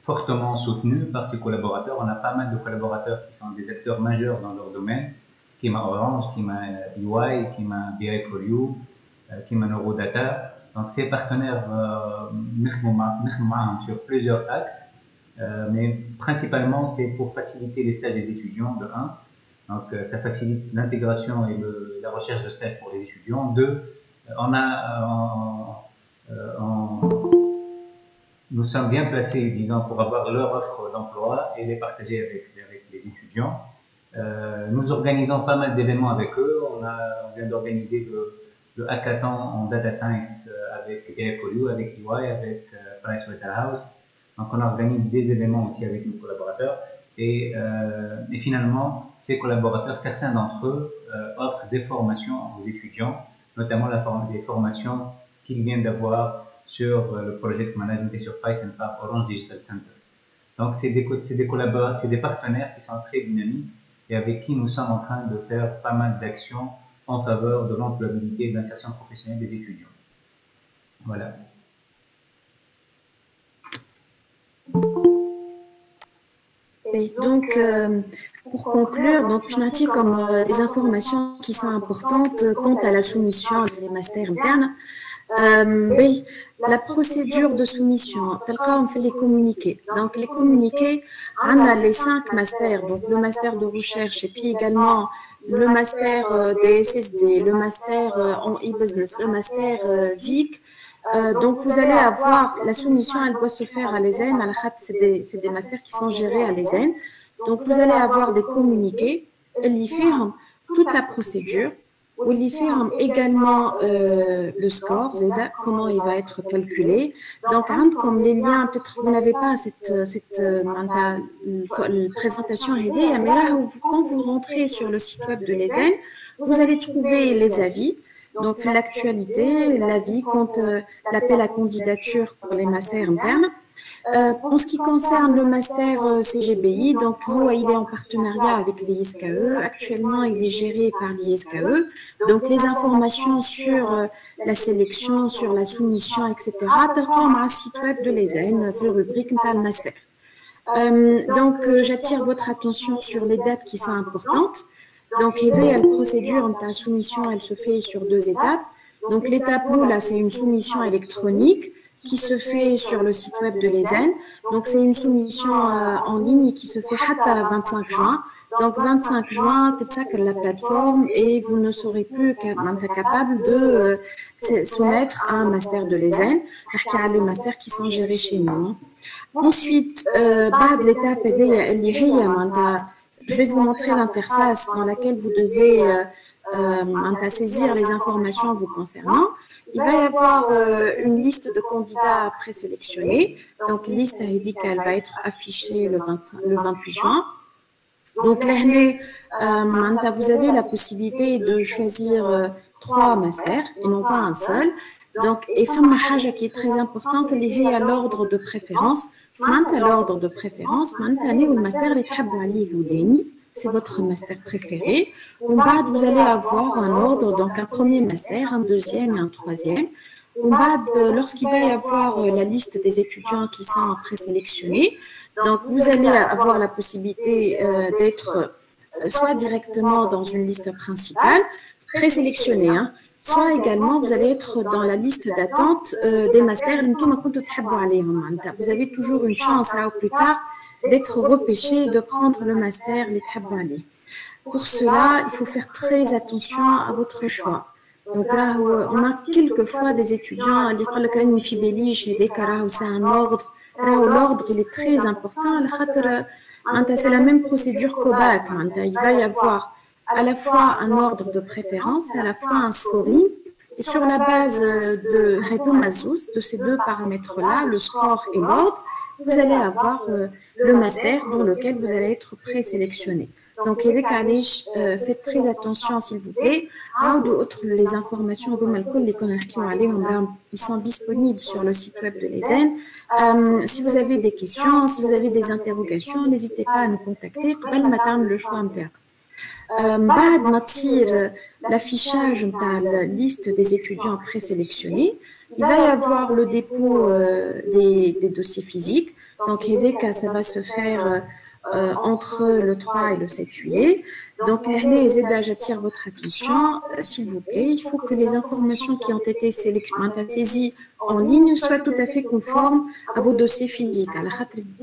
fortement soutenu par ses collaborateurs. On a pas mal de collaborateurs qui sont des acteurs majeurs dans leur domaine, qui m'a Orange, qui m'a UI, qui m'a BI4U, qui m'a Neurodata. Donc ces partenaires sur plusieurs axes, mais principalement c'est pour faciliter les stages des étudiants de 1. Donc, ça facilite l'intégration et la recherche de stages pour les étudiants. 2, nous sommes bien placés, disons, pour avoir leur offre d'emploi et les partager avec les étudiants. Nous organisons pas mal d'événements avec eux. On vient d'organiser le hackathon en data science avec BI4U, avec EY, avec Pricewaterhouse. Donc, on organise des événements aussi avec nos collaborateurs. Et finalement, ces collaborateurs, certains d'entre eux offrent des formations aux étudiants, notamment des formations qu'ils viennent d'avoir sur le project management et sur Python par Orange Digital Center. Donc, c'est des collaborateurs, c'est des partenaires qui sont très dynamiques et avec qui nous sommes en train de faire pas mal d'actions en faveur de l'employabilité et de l'insertion professionnelle des étudiants. Voilà. Et donc, pour conclure, donc, je m'attire comme des informations qui sont importantes quant à la soumission des masters internes. La procédure de soumission, on fait les communiqués. Donc, les communiqués, on a les 5 masters, donc le master de recherche et puis également le master DSSD, le master en e-business, le master VIC. Donc, vous allez avoir la soumission, elle doit se faire à l'ESN. C'est des masters qui sont gérés à l'ESN. Donc, vous allez avoir des communiqués. Elle y fait toute la procédure. Elle y fait également le score, comment il va être calculé. Donc, comme les liens, peut-être vous n'avez pas cette présentation aidée, mais là, quand vous rentrez sur le site web de l'ESN, vous allez trouver les avis. Donc, l'actualité, l'avis contre l'appel à candidature pour les masters internes. En ce qui concerne le master CGBI, donc il est en partenariat avec l'ISKE. Actuellement, il est géré par l'ISKE. Donc, les informations sur la sélection, sur la soumission, etc., comme un site web de l'ESN, la rubrique master. Donc, j'attire votre attention sur les dates qui sont importantes. Donc, la procédure de soumission, elle se fait sur 2 étapes. Donc, l'étape 1, là, c'est une soumission électronique qui se fait sur le site web de l'ESN. Donc, c'est une soumission en ligne qui se fait à 25 juin. Donc, 25 juin, c'est ça que la plateforme et vous ne serez plus capable de soumettre un master de l'ESN. Il y a les masters qui sont gérés chez nous. Ensuite, l'étape, je vais vous montrer l'interface dans laquelle vous devez saisir les informations vous concernant. Il va y avoir une liste de candidats présélectionnés. Donc, liste médicale va être affichée le 28 juin. Donc, là, vous avez la possibilité de choisir 3 masters et non pas un seul. Donc, et femme haja qui est très importante, liée à l'ordre de préférence. Maintenant, l'ordre de préférence, maintenant, le master les thabou c'est votre master préféré. Vous allez avoir un ordre, donc un premier master, un deuxième et un troisième. Lorsqu'il va y avoir la liste des étudiants qui sont présélectionnés, donc vous allez avoir la possibilité d'être soit directement dans une liste principale, présélectionné, soit également vous allez être dans la liste d'attente des masters. Vous avez toujours une chance là ou plus tard d'être repêché, de prendre le master. Pour cela, il faut faire très attention à votre choix. Donc là, on a quelquefois des étudiants qui disent c'est un ordre. L'ordre, il est très important. C'est la même procédure qu'au bac. Il va y avoir à la fois un ordre de préférence, à la fois un scoring. Et sur la base de ces deux paramètres-là, le score et l'ordre, vous allez avoir le master dans lequel vous allez être présélectionné. Donc, faites très attention, s'il vous plaît. Les informations ils sont disponibles sur le site web de l'ESN. Si vous avez des questions, si vous avez des interrogations, n'hésitez pas à nous contacter. Le choix l'affichage de la liste des étudiants présélectionnés, il va y avoir le dépôt des dossiers physiques. Donc, ça va se faire entre le 3 et le 7 juillet. Donc, j'attire votre attention, s'il vous plaît. Il faut que les informations qui ont été saisies en ligne soient tout à fait conformes à vos dossiers physiques.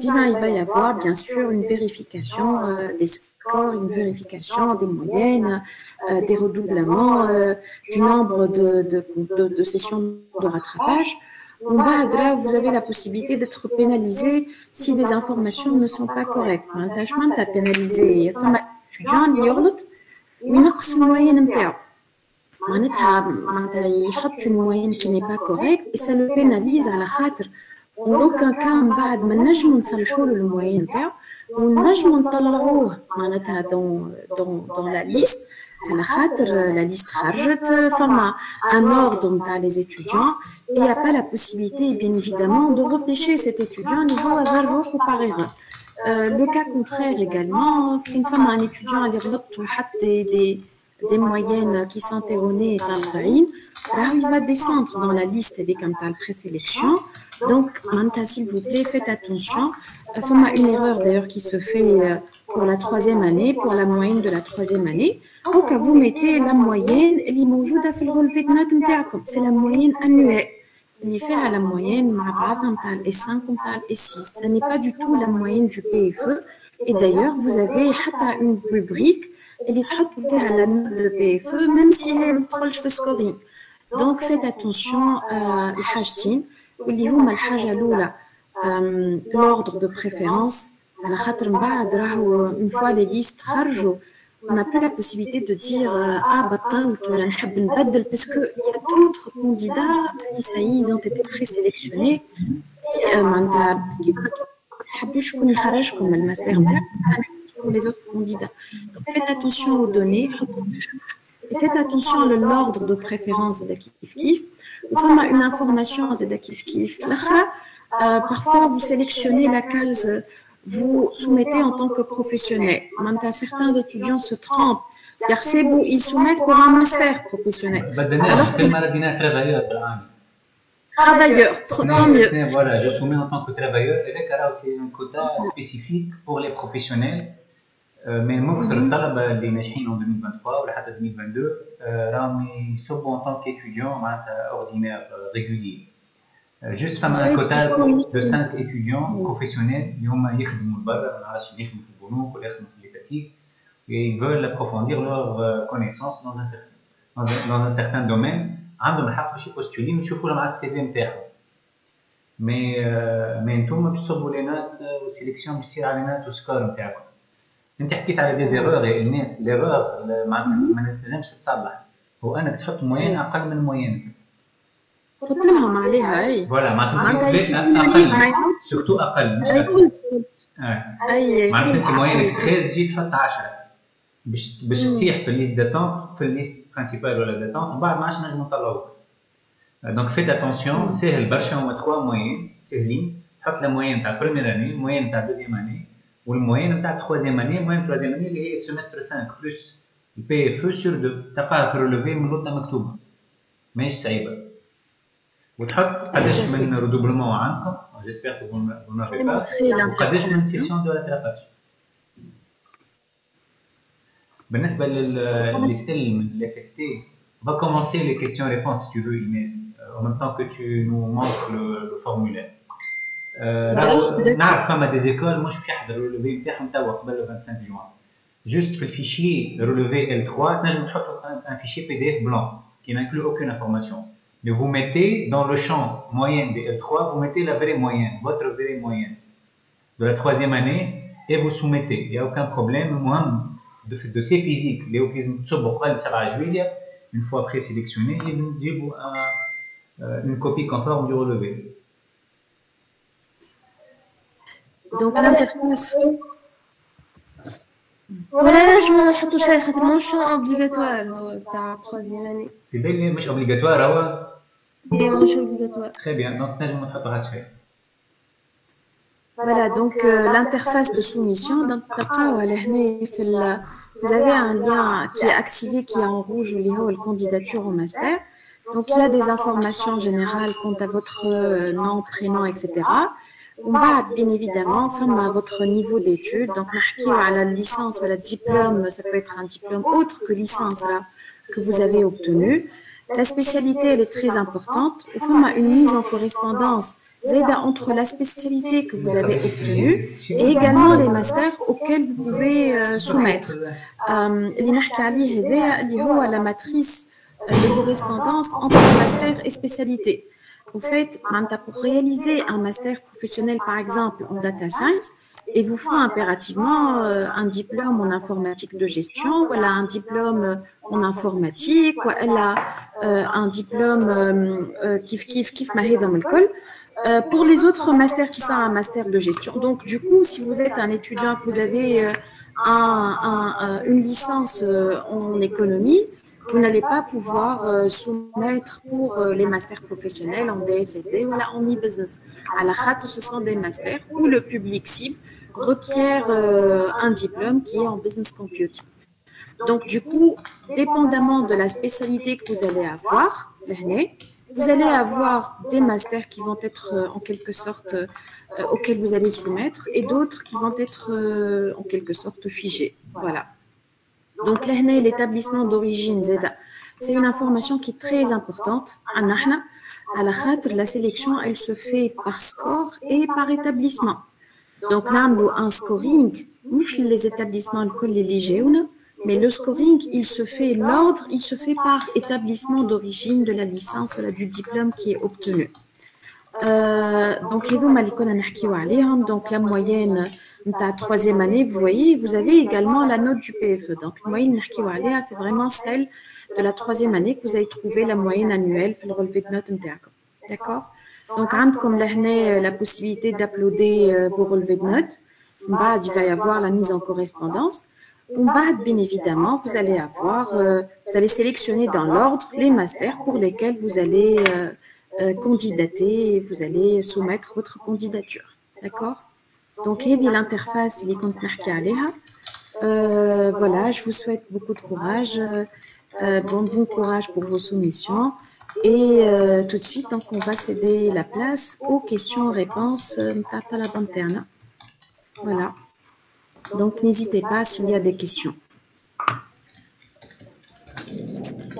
Il va y avoir, bien sûr, une vérification des scores, une vérification des moyennes, des redoublements, du nombre de sessions de rattrapage. Vous avez la possibilité d'être pénalisé si des informations ne sont pas correctes. Tu as pénalisé l'étudiant qui ينقص المويenne نتاعو. معناتها يحط une moyenne qui n'est pas correcte et ça le pénalise على خاطر en aucun cas من بعد ما نجموا نصلحوا له المويenne نتاعو ونجموا نطلعوه معناتها dans la liste. على خاطر la liste خرجت فما un ordre نتاع les étudiants et il n'y a pas la possibilité bien évidemment de repêcher cet étudiant اللي هو دار روحه par erreur. Le cas contraire également, quand on a un étudiant qui des moyennes qui sont erronées, il va descendre dans la liste avec un tal présélection. Donc, s'il vous plaît, faites attention. Il y a une erreur d'ailleurs qui se fait pour la troisième année, pour la moyenne de la troisième année. Donc, vous mettez la moyenne, c'est la moyenne annuelle. Il fait à la moyenne et 5 et 6. Ce n'est pas du tout la moyenne du PFE. Et d'ailleurs, vous avez une rubrique elle est traitée à la note de PFE, même si elle est trop de scoring. Donc, faites attention à l'hajtin, l'ordre de préférence. Une fois les listes kharjou, on n'a plus la possibilité de dire parce qu'il y a d'autres candidats qui ils ont été présélectionnés. Comme le master les autres candidats. Donc, faites attention aux données et faites attention à l'ordre de préférence de Kif. Enfin, une information de Kif. Parfois, vous sélectionnez la case, vous soumettez en tant que professionnel. Certains étudiants se trompent. Ils soumettent pour un master professionnel. Alors que travailleur, tant mieux. Voilà, je soumets en tant que travailleur. Et là, c'est un quota spécifique pour les professionnels. Mais moi, je suis en 2023 ou en 2022, je suis en tant qu'étudiant ordinaire régulier. Juste un quota de 5 étudiants professionnels qui ils veulent approfondir leurs connaissances dans un certain domaine. عندهم الحق باش يبوستولي ونشوفوا لهم على السي في نتاعهم مي نتوما باش تصبوا لي نوت والسيليكسيون باش تصير على نوت والسكور نتاعكم. انت حكيت على دي زيرور يا الناس ليرور ما تنجمش تتصلح هو انك تحط موين اقل من موينك قلت لهم عليها اي فوالا معناتها اقل سورتو اقل مش اكثر معناتها انت موينك 13 تجي تحط 10 باش تطيح في الليست داتونت في الليست برينسيبال ولا داتونت ومن بعد ما عادش نجمو نطلعوك Donc faites attention, c'est le barcha on a 3 moyennes, c'est ligne, تحط la moyenne de la première année, moyenne de la deuxième année, ou la moyenne de la troisième année, moyenne de la troisième année, qui est semestre 5 plus le PFE sur 2. Tu n'as pas à relever من l'autre مكتوبة. ماهيش صعيبة. وتحط قداش من redoublement عندكم, j'espère que vous n'avez pas, وقداش من session de rattrapage. بالنسبة اللي سأل من l'FST, on va commencer les questions-réponses si tu veux Inès, en même temps que tu nous montres le formulaire. نعرف فما des écoles, moi je suis حاضر relevé نتاعهم توا قبل le 25 juin. Juste le fichier relevé L3, تنجم تحطوا un fichier PDF blanc qui n'inclut aucune information. Mais vous mettez dans le champ moyenne de L3, vous mettez la vraie moyenne, votre vraie moyenne de la troisième année et vous soumettez. Il n'y a aucun problème. De ces physiques, les une fois présélectionnés, ils ont une copie conforme du relevé. Donc l'interface. ولا نجم نحطو شي خاطر ماهوش اوبليغاتوار هو تاع التروازيام اني. في بالي مش اوبليغاتوار هو. ماهوش اوبليغاتوار. Très bien, donc نجم نحطو هاد الشيء. Voilà, donc l'interface de soumission, donc vous avez un lien qui est activé, qui est en rouge, la candidature au master. Donc il y a des informations générales quant à votre nom, prénom, etc. On va bien évidemment à votre niveau d'études. Donc à la licence ou la diplôme, ça peut être un diplôme autre que licence là, que vous avez obtenu. La spécialité, elle est très importante. On a une mise en correspondance entre la spécialité que vous avez obtenue et également les masters auxquels vous pouvez soumettre. La matrice de correspondance entre master et spécialité. Vous faites, pour réaliser un master professionnel par exemple en data science, il vous faut impérativement un diplôme en informatique de gestion, voilà, un diplôme en informatique, voilà, un diplôme kif mahé dans l'école. Pour les autres masters qui sont un master de gestion. Donc, du coup, si vous êtes un étudiant, que vous avez une licence en économie, vous n'allez pas pouvoir soumettre pour les masters professionnels en DSSD ou en e-business. À la khat, ce sont des masters où le public cible requiert un diplôme qui est en business computing. Donc, du coup, dépendamment de la spécialité que vous allez avoir, l'année, vous allez avoir des masters qui vont être en quelque sorte auxquels vous allez soumettre et d'autres qui vont être en quelque sorte figés. Voilà. Donc l'établissement d'origine ZEDA, c'est une information qui est très importante. À la khatr, la sélection, elle se fait par score et par établissement. Donc là, un scoring, les établissements mais le scoring, il se fait l'ordre, il se fait par établissement d'origine de la licence ou du diplôme qui est obtenu. Donc la moyenne de la troisième année, vous voyez, vous avez également la note du PFE. Donc la moyenne, c'est vraiment celle de la troisième année que vous avez trouvé la moyenne annuelle pour le relevé de notes. D'accord? Donc comme la possibilité d'uploader vos relevés de notes, il va y avoir la mise en correspondance. Bien évidemment, vous allez vous allez sélectionner dans l'ordre les masters pour lesquels vous allez candidater et vous allez soumettre votre candidature. D'accord? Donc, il y a l'interface, voilà, je vous souhaite beaucoup de courage, bon courage pour vos soumissions. Et tout de suite, donc, on va céder la place aux questions-réponses. Voilà. Donc, n'hésitez pas s'il y a des questions.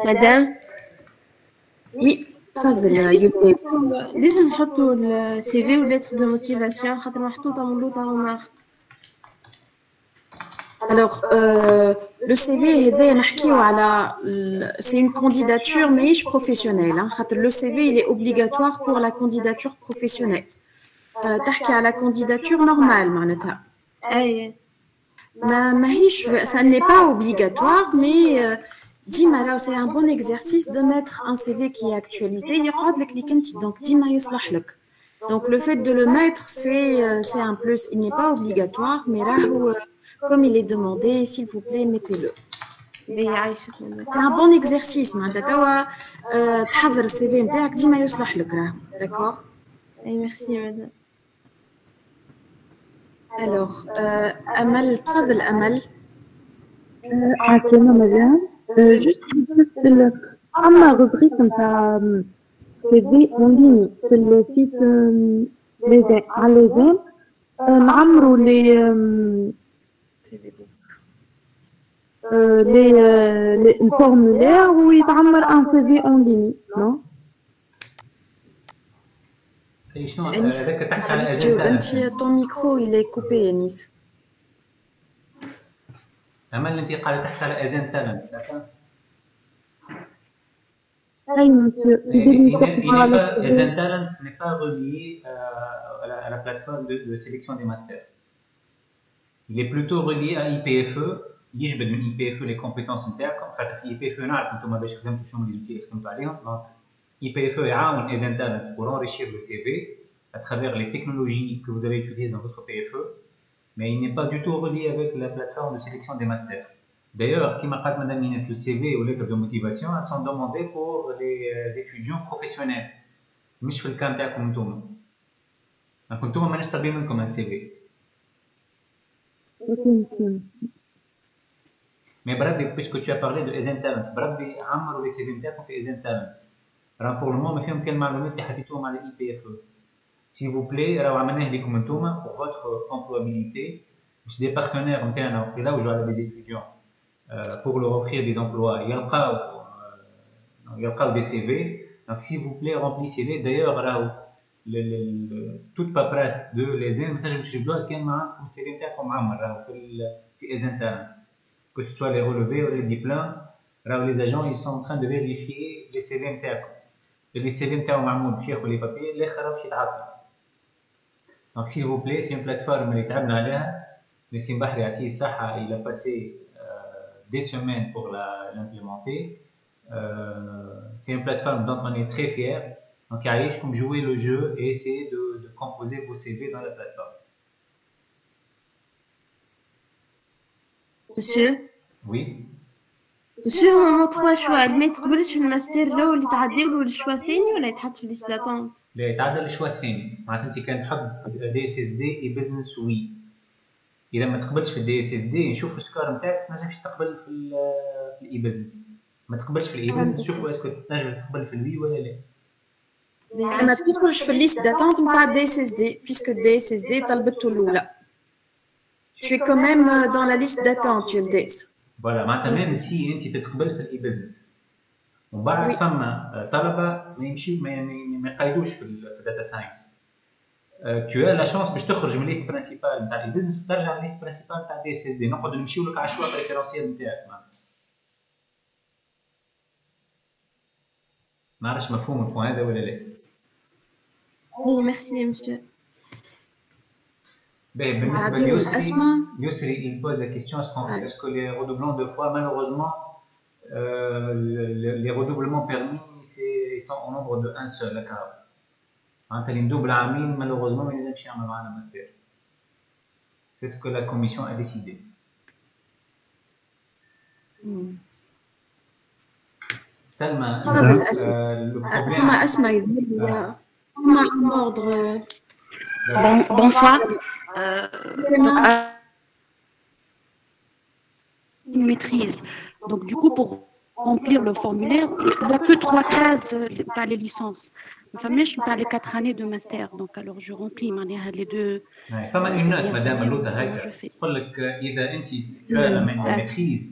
Madame? Oui, لازم نحطوا السي في والليتر دو موتيفاسيون خاطر محطوطة من لوطا ومارك. Alors, le CV, c'est une candidature mais professionnelle. Le CV, il est obligatoire pour la candidature professionnelle. تحكي على candidature normale, معناتها. أي. Ça n'est pas obligatoire, mais Dima, là, c'est un bon exercice de mettre un CV qui est actualisé. Donc, Dima, donc, le fait de le mettre, c'est un plus. Il n'est pas obligatoire, mais là, comme il est demandé, s'il vous plaît, mettez-le. C'est un bon exercice معناتها توا تحضر السي في نتاعك ديما يصلح لك راه داكور. اي ميرسي مدام. الوغ امل تفضل امل. عسلامة مدام. جوست أما روبريك نتاع سي في اون ليني في السيت على ليزام نعمروا الفورمulaire ويتعمر ان سي في اون ليني نو. اي شنو هذاك تحكي على اجندات. انت طون ميكرو الي كوبي انيس. امل انت قاعده تحكي على اجند تالنت صح؟ اي مسيو. Agent Talents n'est pas relié à la plateforme de sélection des masters. Il est plutôt relié à IPFE. يجبد من IPFE les compétences نتاعكم خاطر في IPFE نعرف انتم باش خدمتوا شنو لي زوتي اللي خدمتوا عليهم. دونك IPFE يعاون Agent Talents pour enrichir le CV à travers les technologies que vous avez utilisées dans votre PFE, mais il n'est pas du tout relié avec la plateforme de sélection des masters. D'ailleurs, comme a dit Madame Inès, le CV ou lettres de motivation, elles sont demandées pour les étudiants professionnels. مش في الكام تاعكم انتم. دونك انتم ماناش طالبين منكم ان CV. Mais بربي puisque tu as parlé de Agent Talents, بربي عمروا لي CV نتاعكم في Agent Talents. راه pour le moment ما فيهم كان المعلومات اللي حطيتوهم على IPFE. S'il vous plaît, راه عملناه لكم انتم pour votre employabilité. مش des partenaires نتاعنا وقيلا وجوا على des étudiants. Pour leur offrir des emplois. Il y a des CV. Donc, s'il vous plaît, remplissez-les. D'ailleurs, toute paperasse de l'ESN, je dois qu'il y ait un CV comme Amar, في Agent Talents. Que ce soit les relevés ou les diplômes, les agents ils sont en train de vérifier les CV نتاعكم. Les CV نتاعهم معمول باش ياخذوا les papiers, اللي آخر باش يتعطل. Donc, s'il vous plaît, c'est une plateforme اللي تعبنا عليها. نسيم بحري يعطيه الصحة, il a passé des semaines pour l'implémenter. C'est une plateforme dont on est très fier. Donc, Aïch, comme jouer le jeu et essayer de composer vos CV dans la plateforme. Monsieur. Oui. Monsieur, on a trois choix. ما يتقبلش في الماستر الاول اللي تعدي له الشوا الثاني ولا يتحط في ليست داتونت؟ لا يتعدى الشوا الثاني. معناتها انت كان تحط دي اس اس دي اي بزنس وي. اذا ما تقبلش في الدي اس اس دي نشوف السكور نتاعك تنجمش تقبل في الاي بزنس. ما تقبلش في الاي بزنس شوفوا اسكو تنجم تقبل في الوي ولا لا. ما تدخلش في الليست داتونت نتاع الدي اس اس دي بيسكو الدي اس اس دي طلبته الاولى. Je suis quand même dans la liste d'attente يلداس. فوالا معناتها ميم سي انت تتقبل في الاي بزنس ومن بعد فما طلبه ما يمشيو ما يقيدوش في الداتا ساينس. tu as la chance باش تخرج من الليست برينسيبال نتاع الاي بزنس وترجع للليست برينسيبال نتاع الدي اس اس دي. نقعدوا نمشيو لك على الشوا بريفيرونسيال نتاعك. ما عرفتش مفهوم البوان هذا ولا لا. Oui, merci, monsieur. بالنسبة ليسري il pose la question est-ce que les redoublants de fois malheureusement les redoublements permis ils sont au nombre de un seul d'accord. معناتها اللي مدوبل عامين malheureusement ما ينجمش يعمل معنا ماستر. C'est ce que la commission a décidé. Salma, le problème. Bonsoir. Une maîtrise. Donc, du coup, pour remplir le formulaire, il n'y a que 3 cases par les licences. Enfin, je suis pas les 4 années de master. Donc, alors, je remplis les 2. فما une note, madame Louta, هكا تقول لك إذا أنت maîtrise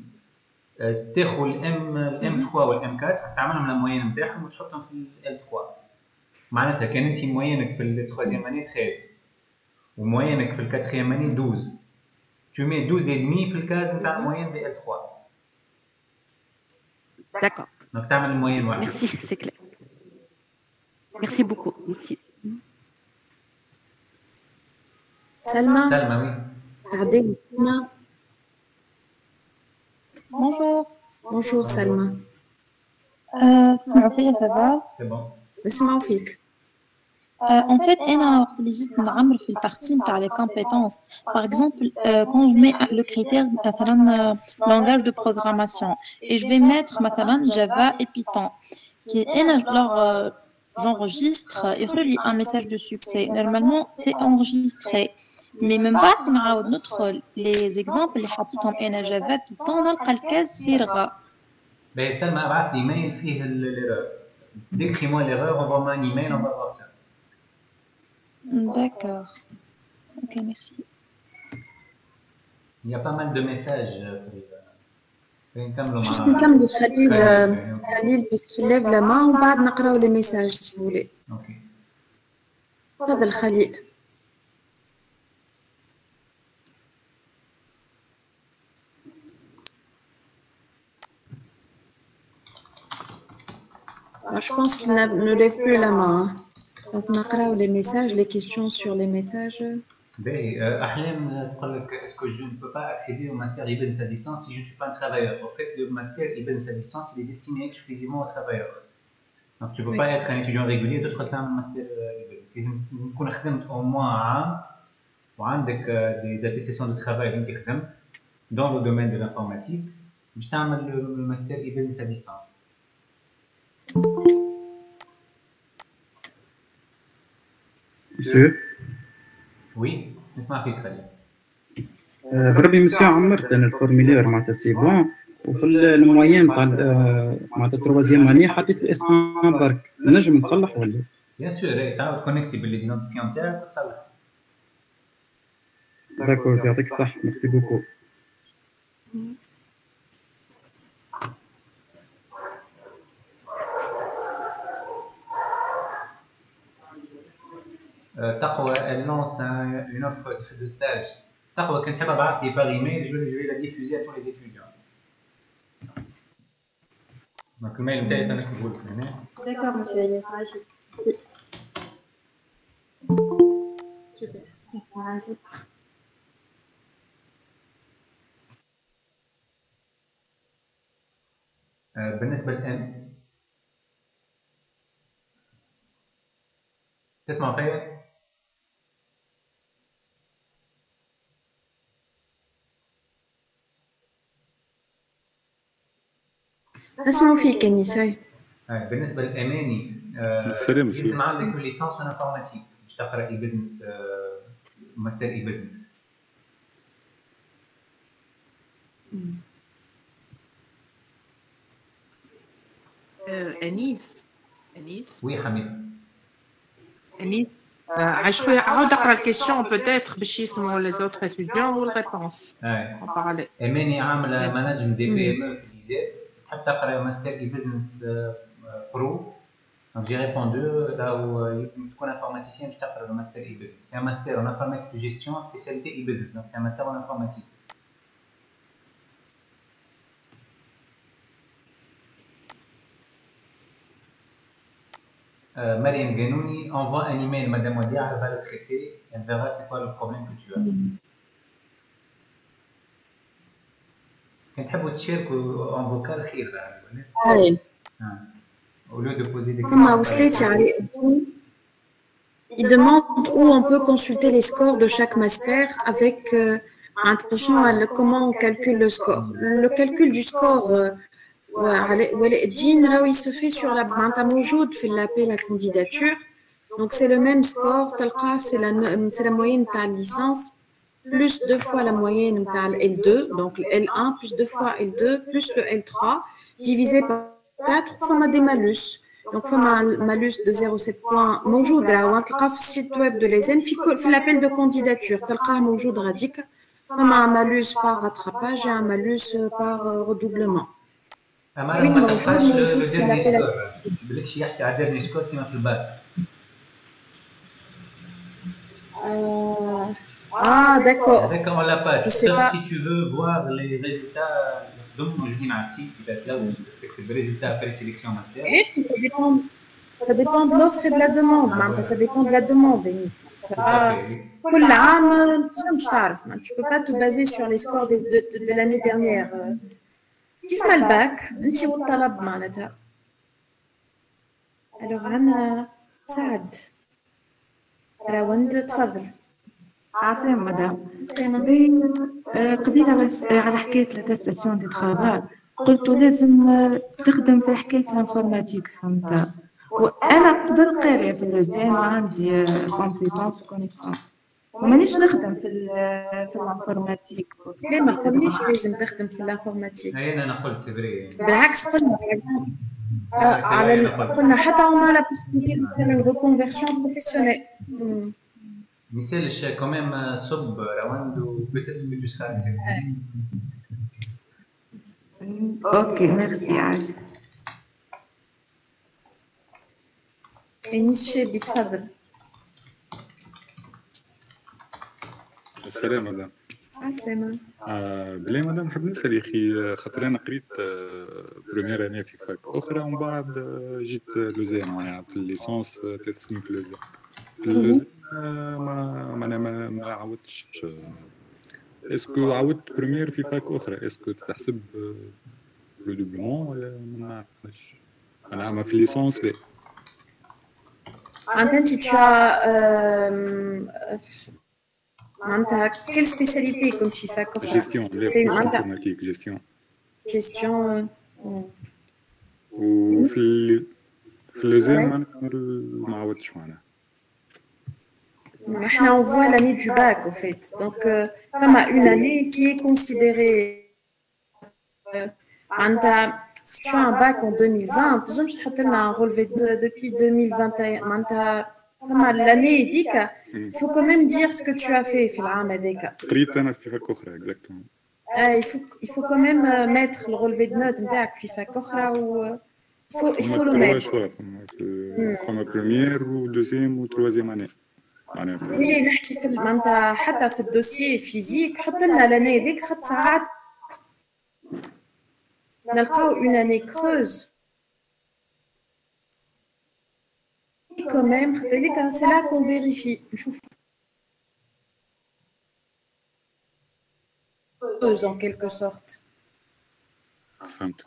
تاخذ الام 3 والام 4 تعملهم الموين نتاعهم وتحطهم في ال 3. معناتها كان انت موينك في التروازيام اني 13 وموينك في الكاتريام اني 12 tu mets 12 et demi في الكاز نتاع الموين دي ال 3. D'accord. Donc تعمل الموين واحد. Merci, c'est clair. Merci beaucoup. Merci. Salma. Salma, oui. Regardez, Salma. Bonjour. Bonjour Salma. Smaoufia, ça va? C'est bon. Smaoufik. En fait, أنا جيت نعمر في الpartie نتاع les compétences. Par exemple, quand je mets le critère مثلا langage de programmation et je vais mettre مثلا Java et Python qui أنا j'enregistre يخرج لي un message de succès. Normalement, c'est enregistré. Mais من بعد نعاود ندخل les exemples اللي حطيتهم أنا Java Python نلقى الكاز فارغة. Ben Salma, ابعث لي ايميل فيه l'erreur. Décris-moi l'erreur, envoie-moi un email, on va voir ça. D'accord. Ok, merci. Il y a pas mal de messages. Juste نكمل خليل puisqu'il lève la main وبعد نقراو les messages si vous voulez. Ok. تفضل خليل. Je pense qu'il ne lève plus la main. Donc, نقراو les messages, les questions sur les messages. Ahlem, est-ce que je ne peux pas accéder au master e-business à distance si je ne suis pas un travailleur? En fait, le master e-business à distance, il est destiné exclusivement aux travailleurs. Donc, tu ne peux pas être un étudiant régulier et te retrouver un master e-business. Si tu peux faire au moins un an, et tu as des attestations de travail dans le domaine de l'informatique, tu peux faire le master e-business à distance. Monsieur. Oui, نسمع فيك خليل. بربي مسيو عمرت انا الفورميلير معناتها سي بون وفي الموين تاع معناتها تروازيام اني حطيت الاسم برك نجم نصلح ولا؟ بيان سور تعاود كونيكتي بالليزيدونتيفيون تاعك وتصلح. داكور يعطيك الصح ميرسي بوكو. Taqwa, elle lance une offre de stage. Taqwa, quand tu vas m'envoyer par email, je vais la diffuser à tous les étudiants. Donc, le mail est un peu plus. D'accord, monsieur. بالنسبة للآن تسمع فيا؟ اسمعوا فيك نساء. بالنسبه للاماني لازم عندك ليسانس ان انفورماتيك باش تقرا اي بزنس ماستر اي بزنس. انيس وي حميد انيس شويه عاود اقرا الكيستيون بوتيتر باش يسمعوا لي زوتر اتيديون والريبونس اون باراليل. اماني عامله مانجمنت دي بي ام في ليزيت تحب تقرا ماستر اي بزنس برو. Donc j'ai répondu là où il faut un informaticien qui tape le master e-business. C'est un master en informatique de gestion, spécialité e-business. Donc c'est un master en informatique. Mariam Ganouni envoie un email, Madame Wadia, elle va le traiter, elle verra c'est quoi le problème que tu as. Quand tu تشاركوا en vocal خير ولا؟ Au lieu de poser des questions. Il demande où on peut consulter les scores de chaque master avec attention à comment on calcule le score. Le calcul du score il se fait sur la موجود في l'appel à candidature. Donc c'est le même score, c'est la moyenne de la licence plus 2 fois la moyenne de L2, donc le L1 plus 2 fois L2 plus le L3 divisé par 4 fois des malus. Donc, il y a un malus de 0,7 points. موجود في السيت web de l'ESN في l'appel de candidature. تلقاه موجود غاديك. Il y a un malus par rattrapage et un malus par redoublement. Oui, ما تلقاش le dernier score. بلكش يحكي على dernier score كيما في الباك. Ah, d'accord. D'accord, on la passe. Sauf si tu veux voir les résultats. Donc, je dis un site qui va être là où tu fais les résultats après les sélections master. Et puis, ça dépend de l'offre et de la demande. Ça dépend de la demande. Tu ne peux pas te baser sur les scores de l'année dernière. Qui fait le bac? Alors, Anna, Saad. روند تفضل. عسلامة مدام. سلامة. قضينا بس على حكاية لاتستاسيون دي ترافال، قلتوا لازم تخدم في حكاية الانفورماتيك فهمت، وأنا قبل قارية في اللوزيام عندي كومبيتونس وكونيسونس ومانيش نخدم في الانفورماتيك. لا ما قلناش لازم تخدم في الانفورماتيك. انا قلت سيفري بالعكس قلنا على قلنا حتى on a la possibilité de faire une reconversion professionnelle. مثالش كمان صب روند وبتت que tu seras accepté. اوكي ميرسي عايز. انيس شابي تفضل. السلام مدام. السلام. بلا مدام نحب نسأل يا أخي خاطر أنا قريت بروميير أنا في فاك أخرى ومن بعد جيت لوزان معناها في الليسونس 3 سنين في لوزان. في لوزان ما عاودتش. اسكو عاودت بروميير في فاك أخرى اسكو تحسب لو دوبلومون ولا ما نعرفش. أنا ما في الليسونس لا. أنت معناتها quelle spécialité كنت في فاك أخرى؟ جيستيون لا انفورماتيك جيستيون. وفي لوزان ما عاودتش معناها. احنا on voit l'année du bac au fait. Donc فما une année qui est considérée معناتها si tu as un bac en 2020 تنجمش تحط لنا un relevé depuis 2021 معناتها فما l'année ديك il faut quand même dire ce que tu as fait في العام هذاك. قريت أنا في فاك أخرى exactement. il faut quand même mettre le relevé de notes نتاعك في فاك أخرى و il faut le mettre. فما première و deuxième و troisième année. اللي نحكي في معناتها حتى في الدوسيي فيزيك حط لنا لاني هذيك خاطر ساعات نلقاو اون اني كروز كوميم خاطر هذيك سي لا كون فيريفي نشوف كروز ان كيلكو سورت. فهمتك.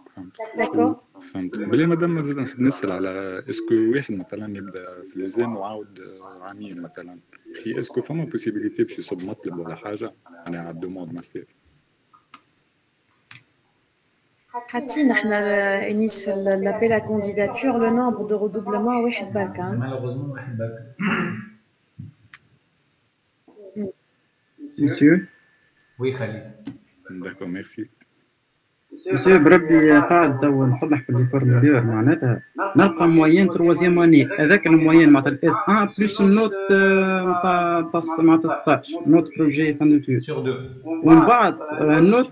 داكور فهمت. بلي مادام زاد نحب نسال على اسكو واحد مثلا يبدا في لوزان وعاود عامين مثلا في اسكو فما بوسيبيليتي باش يصب مطلب ولا حاجه انا على الدوموند ماستر. حاطين احنا انيس في لابيل ا كانديداتور لو نومبر دو ريدوبلمون واحد باك. مالوغوزمون واحد باك. مسيو. وي خليل. داكور ميرسي. مسيو بربي قاعد نصلح في الفورمولير معناتها نلقى موين تروازيام اني هذاك الموين معناتها الاس 1 بلس النوت معناتها 16 نوت بروجي فاندوتور سور 2 ومن بعد النوت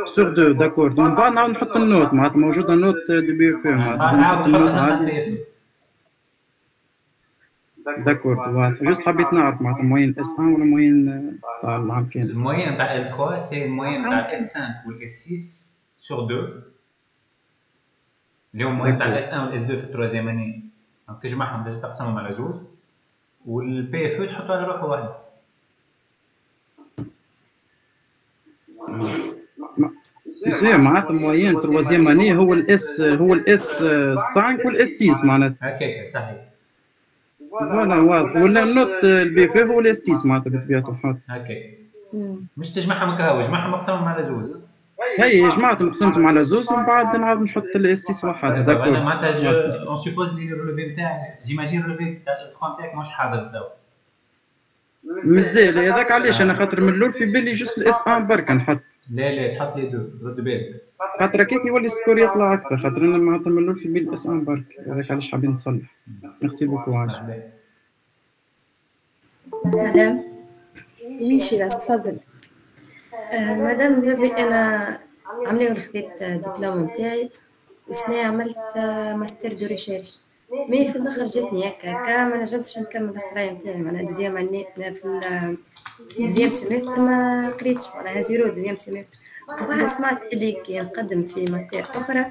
سور 2 داكور ومن بعد نعاود نحط النوت معناتها موجوده نوت دو بي اف نعاود نحط عادي. داكور جوست حبيت نعرف معناتها موين اس 1 ولا موين تاع العام كامل. الموين تاع ال 3 سي الموين تاع اس 5 والاس 6 sur 2 اللي هو الموين تاع الاس 1 والاس 2 في التروازيام اني تجمعهم تقسمهم على زوز والبي اف تحطو على روحه واحد. سي معناتها موين تروازيام اني هو الاس 5 والاس 6 معناتها هكاك صحيح. فوالا واضح ولا النوت البي اف هو الاس 6 معناتها بطبيعه الحال هكاك مش تجمعهم هكا جمعهم اقسمهم على زوز. هي جمعتهم قسمتهم على زوز ومن بعد نعاود نحط الاس 6 واحد. داكور انا معناتها اون سوبوز لي الروليفي نتاعك جيماجين الروليفي تاع الخوان نتاعك ماهوش حاضر توا مازال هذاك علاش انا خاطر من الاول في بالي جوست الاس 1 برك نحط. لا تحط لي دو رد بالك خاطر كيف يولي السكور يطلع اكثر خاطر انا معناتها من الاول في بالي الاس 1 برك هذاك علاش حابين نصلح. ميرسي بوكو مدام ميشي لا تفضل. مدام بربي انا عامله خديت دبلوم نتاعي وسنة عملت ماستر دو ريشيرش مي في الاخر جاتني هكا ما نجمتش نكمل القرايه نتاعي معناها دوزيام اني في دوزيام سيمستر ما قريتش معناها زيرو دوزيام سيمستر. وبعد سمعت اللي كي نقدم في ماستر اخرى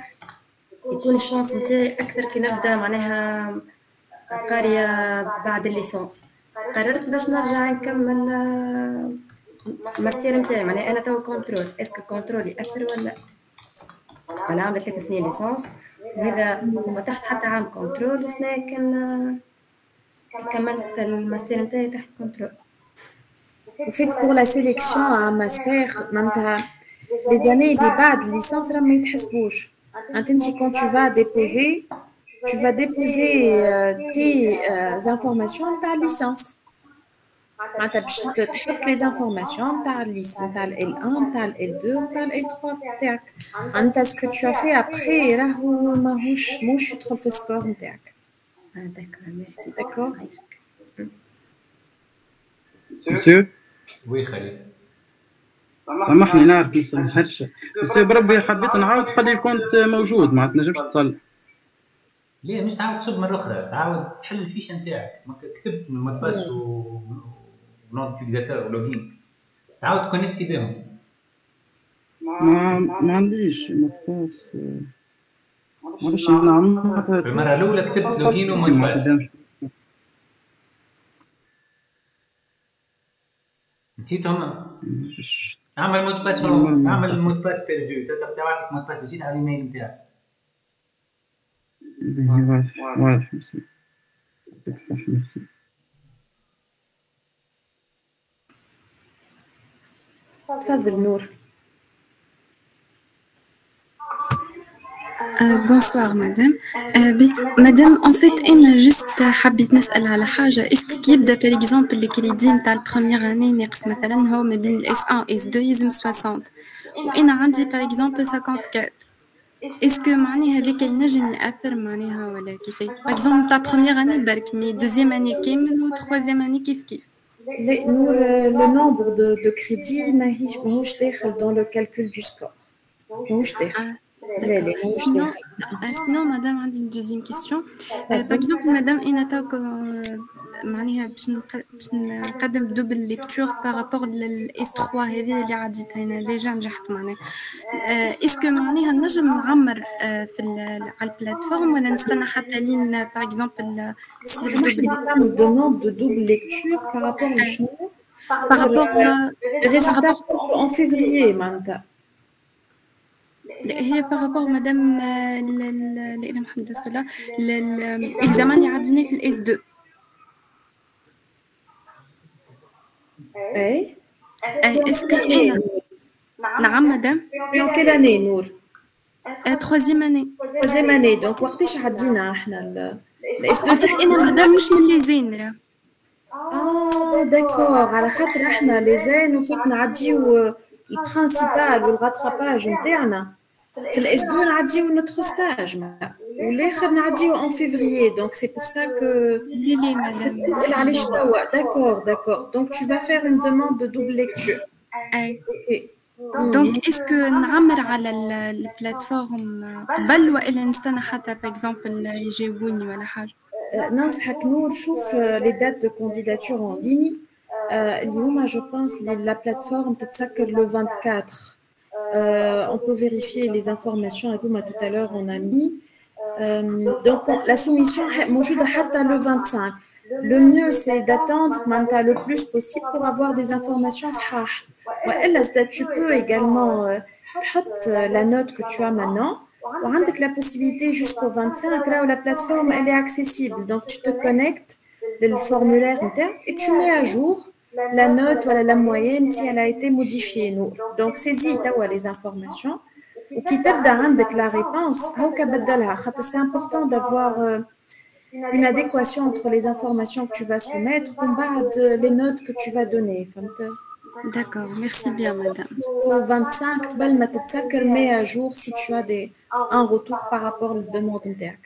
يكون الشانس نتاعي اكثر كي نبدا معناها قاريه بعد الليسانس. قررت باش نرجع نكمل الماستر نتاعي معناها انا تو كنترول اسكو كنترول ياثر ولا انا عامله 3 سنين ليسانس اذا فتحت حتى عام كنترول سنه كملت الماستر نتاعي تحت كنترول. وفيت pour la sélection à un master معناتها les années اللي بعد licence راه ما يتحسبوش. معناتها انت quand tu vas déposer tes informations تاع licence. معناتها باش تحط les informations تاع نتاع ال L1 تاع ال L2 تاع ال L3 تاعك. معناتها ce que tu as fait après راهو ماهوش يدخل في السكور نتاعك. D'accord, merci. D'accord. مسيو وي خليل. سامحني نعرف نسال حرشه مسيو بربي حبيت نعاود قال لي كنت موجود ما تنجمش تصل. ليه مش تعاود تصب مرة أخرى، تعاود تحل الفيش نتاعك، كتب المود باس و نون يوتيليزاتور ولوجين، تعاود تكونكتي بهم. ما عنديش مود باس، معليش نعملها. المرة الأولى كتبت لوجين ومود باس. نسيتهم؟ اعمل مود باس اعمل مود باس بيردو، تبعت لك مود باس جديد على الايميل نتاعك. واضح صح ميرسي. تفضل نور. Bonsoir madame. Madame, en fait, أنا juste حبيت نسأل على حاجة. اسكو كي يبدا par exemple الكريدي نتاع البروميير اني ناقص مثلا هو ما بين الاس 1 اس 2 يلزم 60 وأنا عندي par exemple 54. اسكو معناها هذاك ينجم يأثر معناها ولا كيفاش؟ par exemple نتاع بروميير اني برك مي دوزيام اني كامل و تخوازيام اني كيف. لا نور le nombre de crédits ماهوش داخل dans le calcul du score. ماهوش داخل. Sinon, madame, j'ai une deuxième question. Par exemple, madame, il attaque معناها باش نقدم دوبل ليكتور بارابور للاس 3 هذه اللي عديتها انا ديجا نجحت معناها. اسكو معناها نجم نعمر في على البلاتفورم ولا نستنى حتى لين باغ اكزومبل تصير دوبل دوموند دو دوبل ليكتور بارابور لشنو؟ بارابور résultats en février معناتها. هي بارابور مدام لإله محمد رسول الله الإكزامان اللي عديناه في الاس 2. اي اسكو انا نعم مدام في quelle année نور؟ troisième année. troisième année دونك وقتاش عدينا احنا الاس 2 انا مدام مش من لي زين راه. داكور على خاطر احنا لي زين وفيك نعديو البرينسيبال والغاتراباج نتاعنا في الاس 2 نعديو نوتر ستاج والاخر نعديو ان فيفريي دونك سي بور سا كو لي مدام علاش توا داكور دونك tu vas faire une demande de double lecture. اي دونك اسكو نعمر على البلاتفورم قبل والا نستنى حتى باغ اكزومبل يجاوبوني ولا حاجه؟ ننصحك نور شوف لي دات دو كانديداتور اون ليني اليوم جو بونس لا بلاتفورم تتسكر لو 24. On peut vérifier les informations et tout, tout à l'heure on a mis. Donc la soumission est le 25. Le mieux c'est d'attendre le plus possible pour avoir des informations صحاح. Tu peux également mettre la note que tu as maintenant. وعندك la possibilité jusqu'au 25 là où la plateforme elle est accessible. Donc tu te connectes le formulaire et tu mets à jour la note ou la moyenne si elle a été modifiée. Donc saisis les informations ou qui t'aide la réponse. C'est important d'avoir une adéquation entre les informations que tu vas soumettre et les notes que tu vas donner. D'accord, merci bien madame. Au 25, mets à jour si tu as un retour par rapport à la demande interne.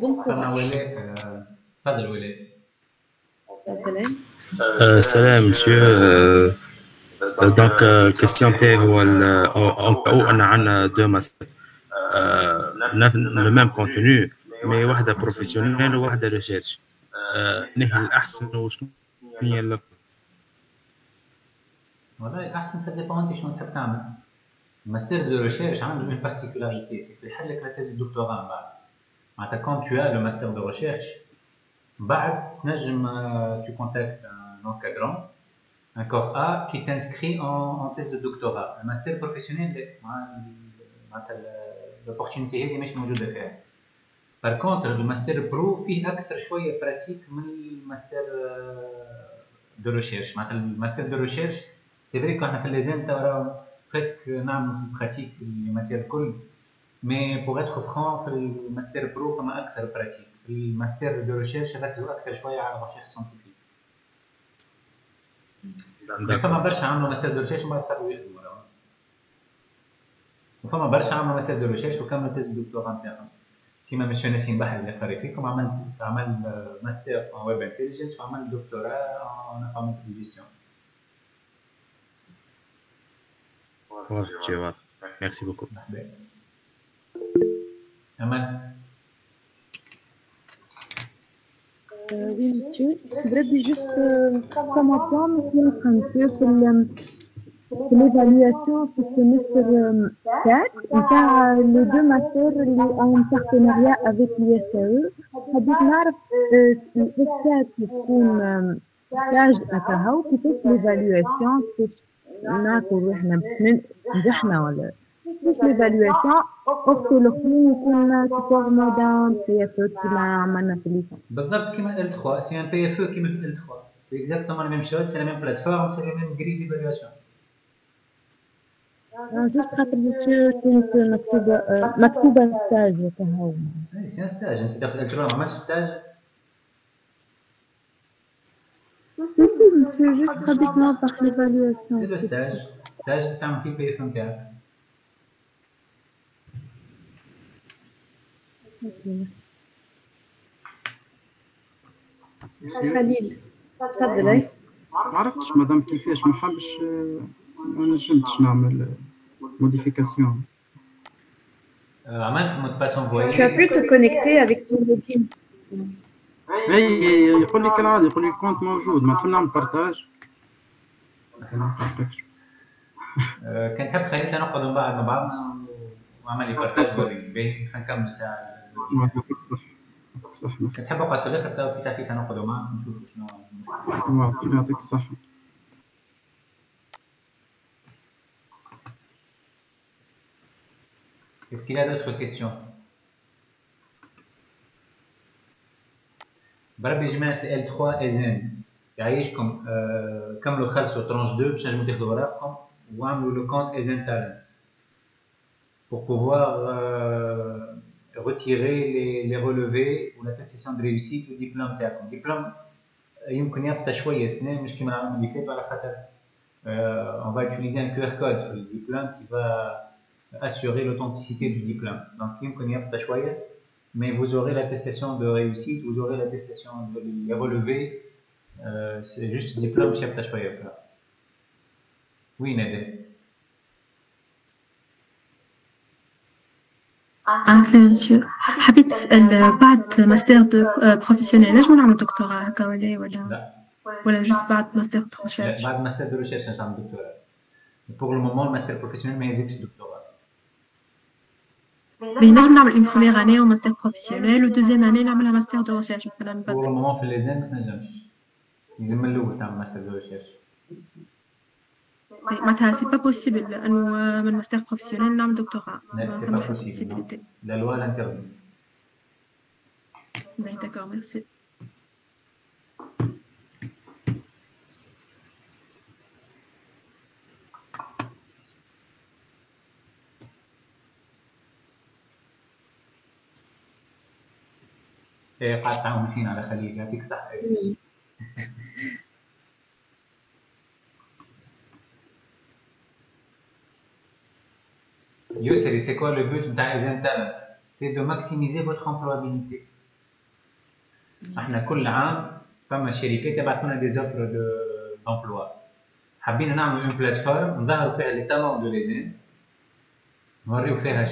Bon courage. Salam monsieur. Donc question تاعي هو او انا عندنا دو ماستر le même contenu mais واحدة بروفيسيونيل وواحدة ريسيرش. نهي الأحسن وشنو هي اللي والله الأحسن ça dépend أنت شنو تحب تعمل. الماستر دو ريسيرش عنده une particularité c'est يحل لك لا thèse de doctorat من بعد. معناتها quand tu as le master de recherche بعد تنجم tu contactes un encadrant un corps A qui t'inscrit en thèse de doctorat. Le master professionnel l'opportunité هذه مش موجودة فيها. Par contre, le master pro فيه أكثر شوية pratique من الماستر de recherche. معناتها الماستر de recherche c'est vrai qu'on a fait les intérêts presque نعمل pratique الماتير الكل. Mais pour être franc, في الماستر برو فما أكثر pratique. في الماستر de recherche ركزوا أكثر شوية على recherche scientifique. فما برشا عملوا ماستر de recherche وما صاروا يخدموا راهو. وفما برشا عملوا ماستر de recherche وكملوا تيست دكتوراه نتاعهم. كيما مسيو نسيم بحري اللي قاري فيكم عمل ماستر en web intelligence وعمل دكتوراه en informatique de gestion. واضح. Merci beaucoup. Amal. Oui, monsieur. Je voudrais juste commenter un peu sur l'évaluation du semestre 4, car les deux masters ont un partenariat avec l'USAE. حبيت نعرف الإسكات تكون stage أكاهو كيفاش l'évaluation كيفاش نعرفوا روحنا باش نجحنا ولا كيفاش l'évaluation وقت الآخرين يكون سيكور مودان PFE كيما عملنا في الليسانس. بالضبط كيما L3 c'est un PFE كيما في L3 c'est exactement la même chose c'est la même plateforme c'est la même grille d'évaluation. juste خاطر كانت مكتوبة ستاج كهو. c'est un stage انت داخل L3 ما عملتش stage. Si, monsieur, juste rapidement par l'évaluation. C'est le stage. Stage تعمل فيه PFE نتاعك. خليل تفضلي. ما عرفتش مدام كيفاش ما حبش ما نجمتش نعمل موديفيكاسيون. عملت mot de passe envoyé. Tu as pu te connecter avec ton login. اي يقول لي كالعاده يقول لي الكونت موجود ما تحب نعمل بارتاج. كان تحب خليتنا نقعدوا من بعد مع بعضنا وعمل لي بارتاج وريني باهي نكمل ساعه. يعطيك صح. كنت تحب اقعد في الاخر في ساعه نقعدوا معاك ونشوفوا شنو المشكله. يعطيك الصحه. Est-ce qu'il y a d'autres questions? بربي جماعة L3 إزن يعيشكم كملوا خلصوا tranche 2 باش نجموا تاخذوا ورقكم وعملوا لو compte إزن talents pour pouvoir retirer les relevés ou l'attestation de réussite ou diplôme تاعكم. diplôme يمكن يبقى شوية سنة مش كيما العام اللي فات على خاطر on va utiliser un QR code في الدبلوم qui va assurer l'authenticité du diplôme. Donc يمكن يبقى شوية. Mais vous aurez l'attestation de réussite, vous aurez l'attestation de les relevés. C'est juste diplôme chef تشوية. Oui, Nadé. عفوا مسيو حبيت نسأل بعد ماستر دو بروفيسيونيل نجمو نعمل دكتوراه هكا ولا جوست بعد ماستر دو ريشيرش؟ بعد ماستر دو ريشيرش نعمل دكتوراه. Pour le moment الماستر بروفيسيونيل ما يلزمش دكتوراه. نجم نعمل اون بروميير اني او ماستر بروفيسيونيل و دوزيام اني نعملها ماستر دو ريشيرش مثلا. Pour le moment في ليزان ما تنجمش. لازم من الأول تعمل ماستر دو ريشيرش. معناتها سي با بوسيبل انه من ماستر بروفيسيونيل نعمل دكتوراه. لا سي با بوسيبل. لا لوا لانتردي. باهي داكور ميرسي. قاعد تعاون فينا على خليل يعطيك الصحة. Yosseri, c'est quoi le but dans les talents? C'est de maximiser votre employabilité. احنا كل عام فما شركات يبعثوا لنا des offres d'emploi. حابين نعملوا une plateforme نظهروا فيها les talents de l'ESN. نوريو فيها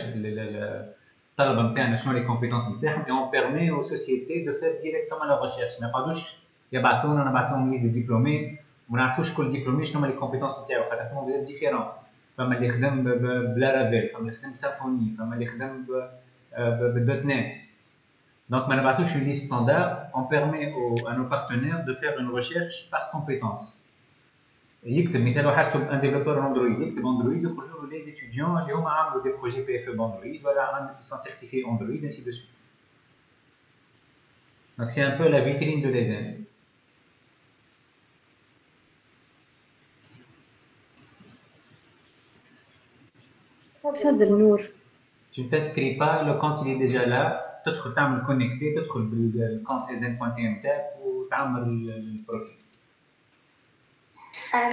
الطلبة نتاعنا شنو les compétences نتاعهم et on permet aux sociétés de faire directement la recherche. ما يقعدوش يبعثونا نبعثوهم liste de diplômés وما نعرفوش كل diplômé شنو هما les compétences نتاعو خاطر vous êtes différents. فما اللي يخدم بلارافيل، فما اللي يخدم بسيمفوني، فما اللي يخدم بالدوت نت. Donc ما نبعثوش une liste standard, on permet à nos partenaires de faire une recherche par compétence. يكتب مثال واحد يكتب ان ديفلوبور اندرويد يكتب اندرويد يخرجوا له لي ستوديون اللي هما عملوا دي بروجي بي اف باندرويد ولا عملوا سون سيرتيفي اندرويد ainsi de suite. Donc c'est un peu la vitrine de l'ESN. تفضل نور. Tu ne t'inscris pas, le compte il est déjà là, تدخل تعمل كونكتي، تدخل بالكونت ESN.tm نتاعك وتعمل البروفيل.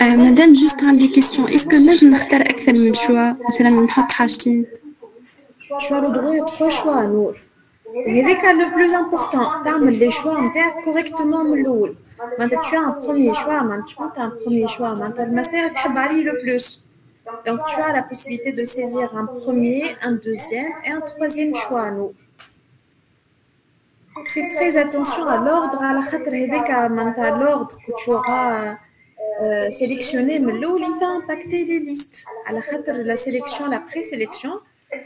مدام جوست عندي كيستيون، اسكو نجم نختار اكثر من شوا، مثلا نحط حاجتين؟ Tu as le droit à 3 choix نور. وهذاك le plus important تعمل les choix نتاعك correctement من الأول. معناتها tu as un premier choix، معناتها tu as un premier choix، معناتها الماستر تحب عليه le plus. Donc tu as la possibilité de saisir un premier, un deuxième et un troisième choix نور. Fais très attention à l'ordre على خاطر هذاك معناتها l'ordre que tu auras sélectionné من الأول il va impacter les listes. على خاطر la sélection, la présélection,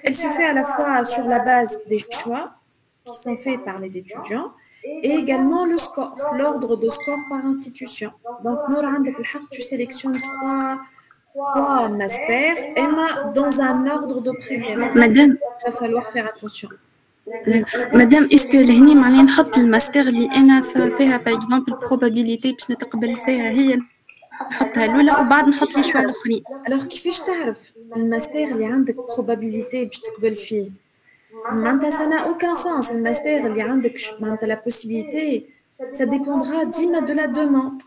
elle se fait à la fois sur la base des choix qui sont faits par les étudiants et également le score, l'ordre de score par institution. Donc Nour عندك الحق tu sélectionnes trois masters et dans un ordre de préférence. Madame, il va falloir faire attention. مدام اسكو لهني معناها نحط الماستر اللي انا فيها باغ اكزومبل بروبابيليتي باش نتقبل فيها هي نحطها الاولى وبعد نحط لي شويه الاخرين. الوغ كيفاش تعرف الماستر اللي عندك بروبابيليتي باش تقبل فيه؟ معناتها ça n'a aucun sens. الماستر اللي عندك معناتها la possibilité ça dépendra ديما de la demande.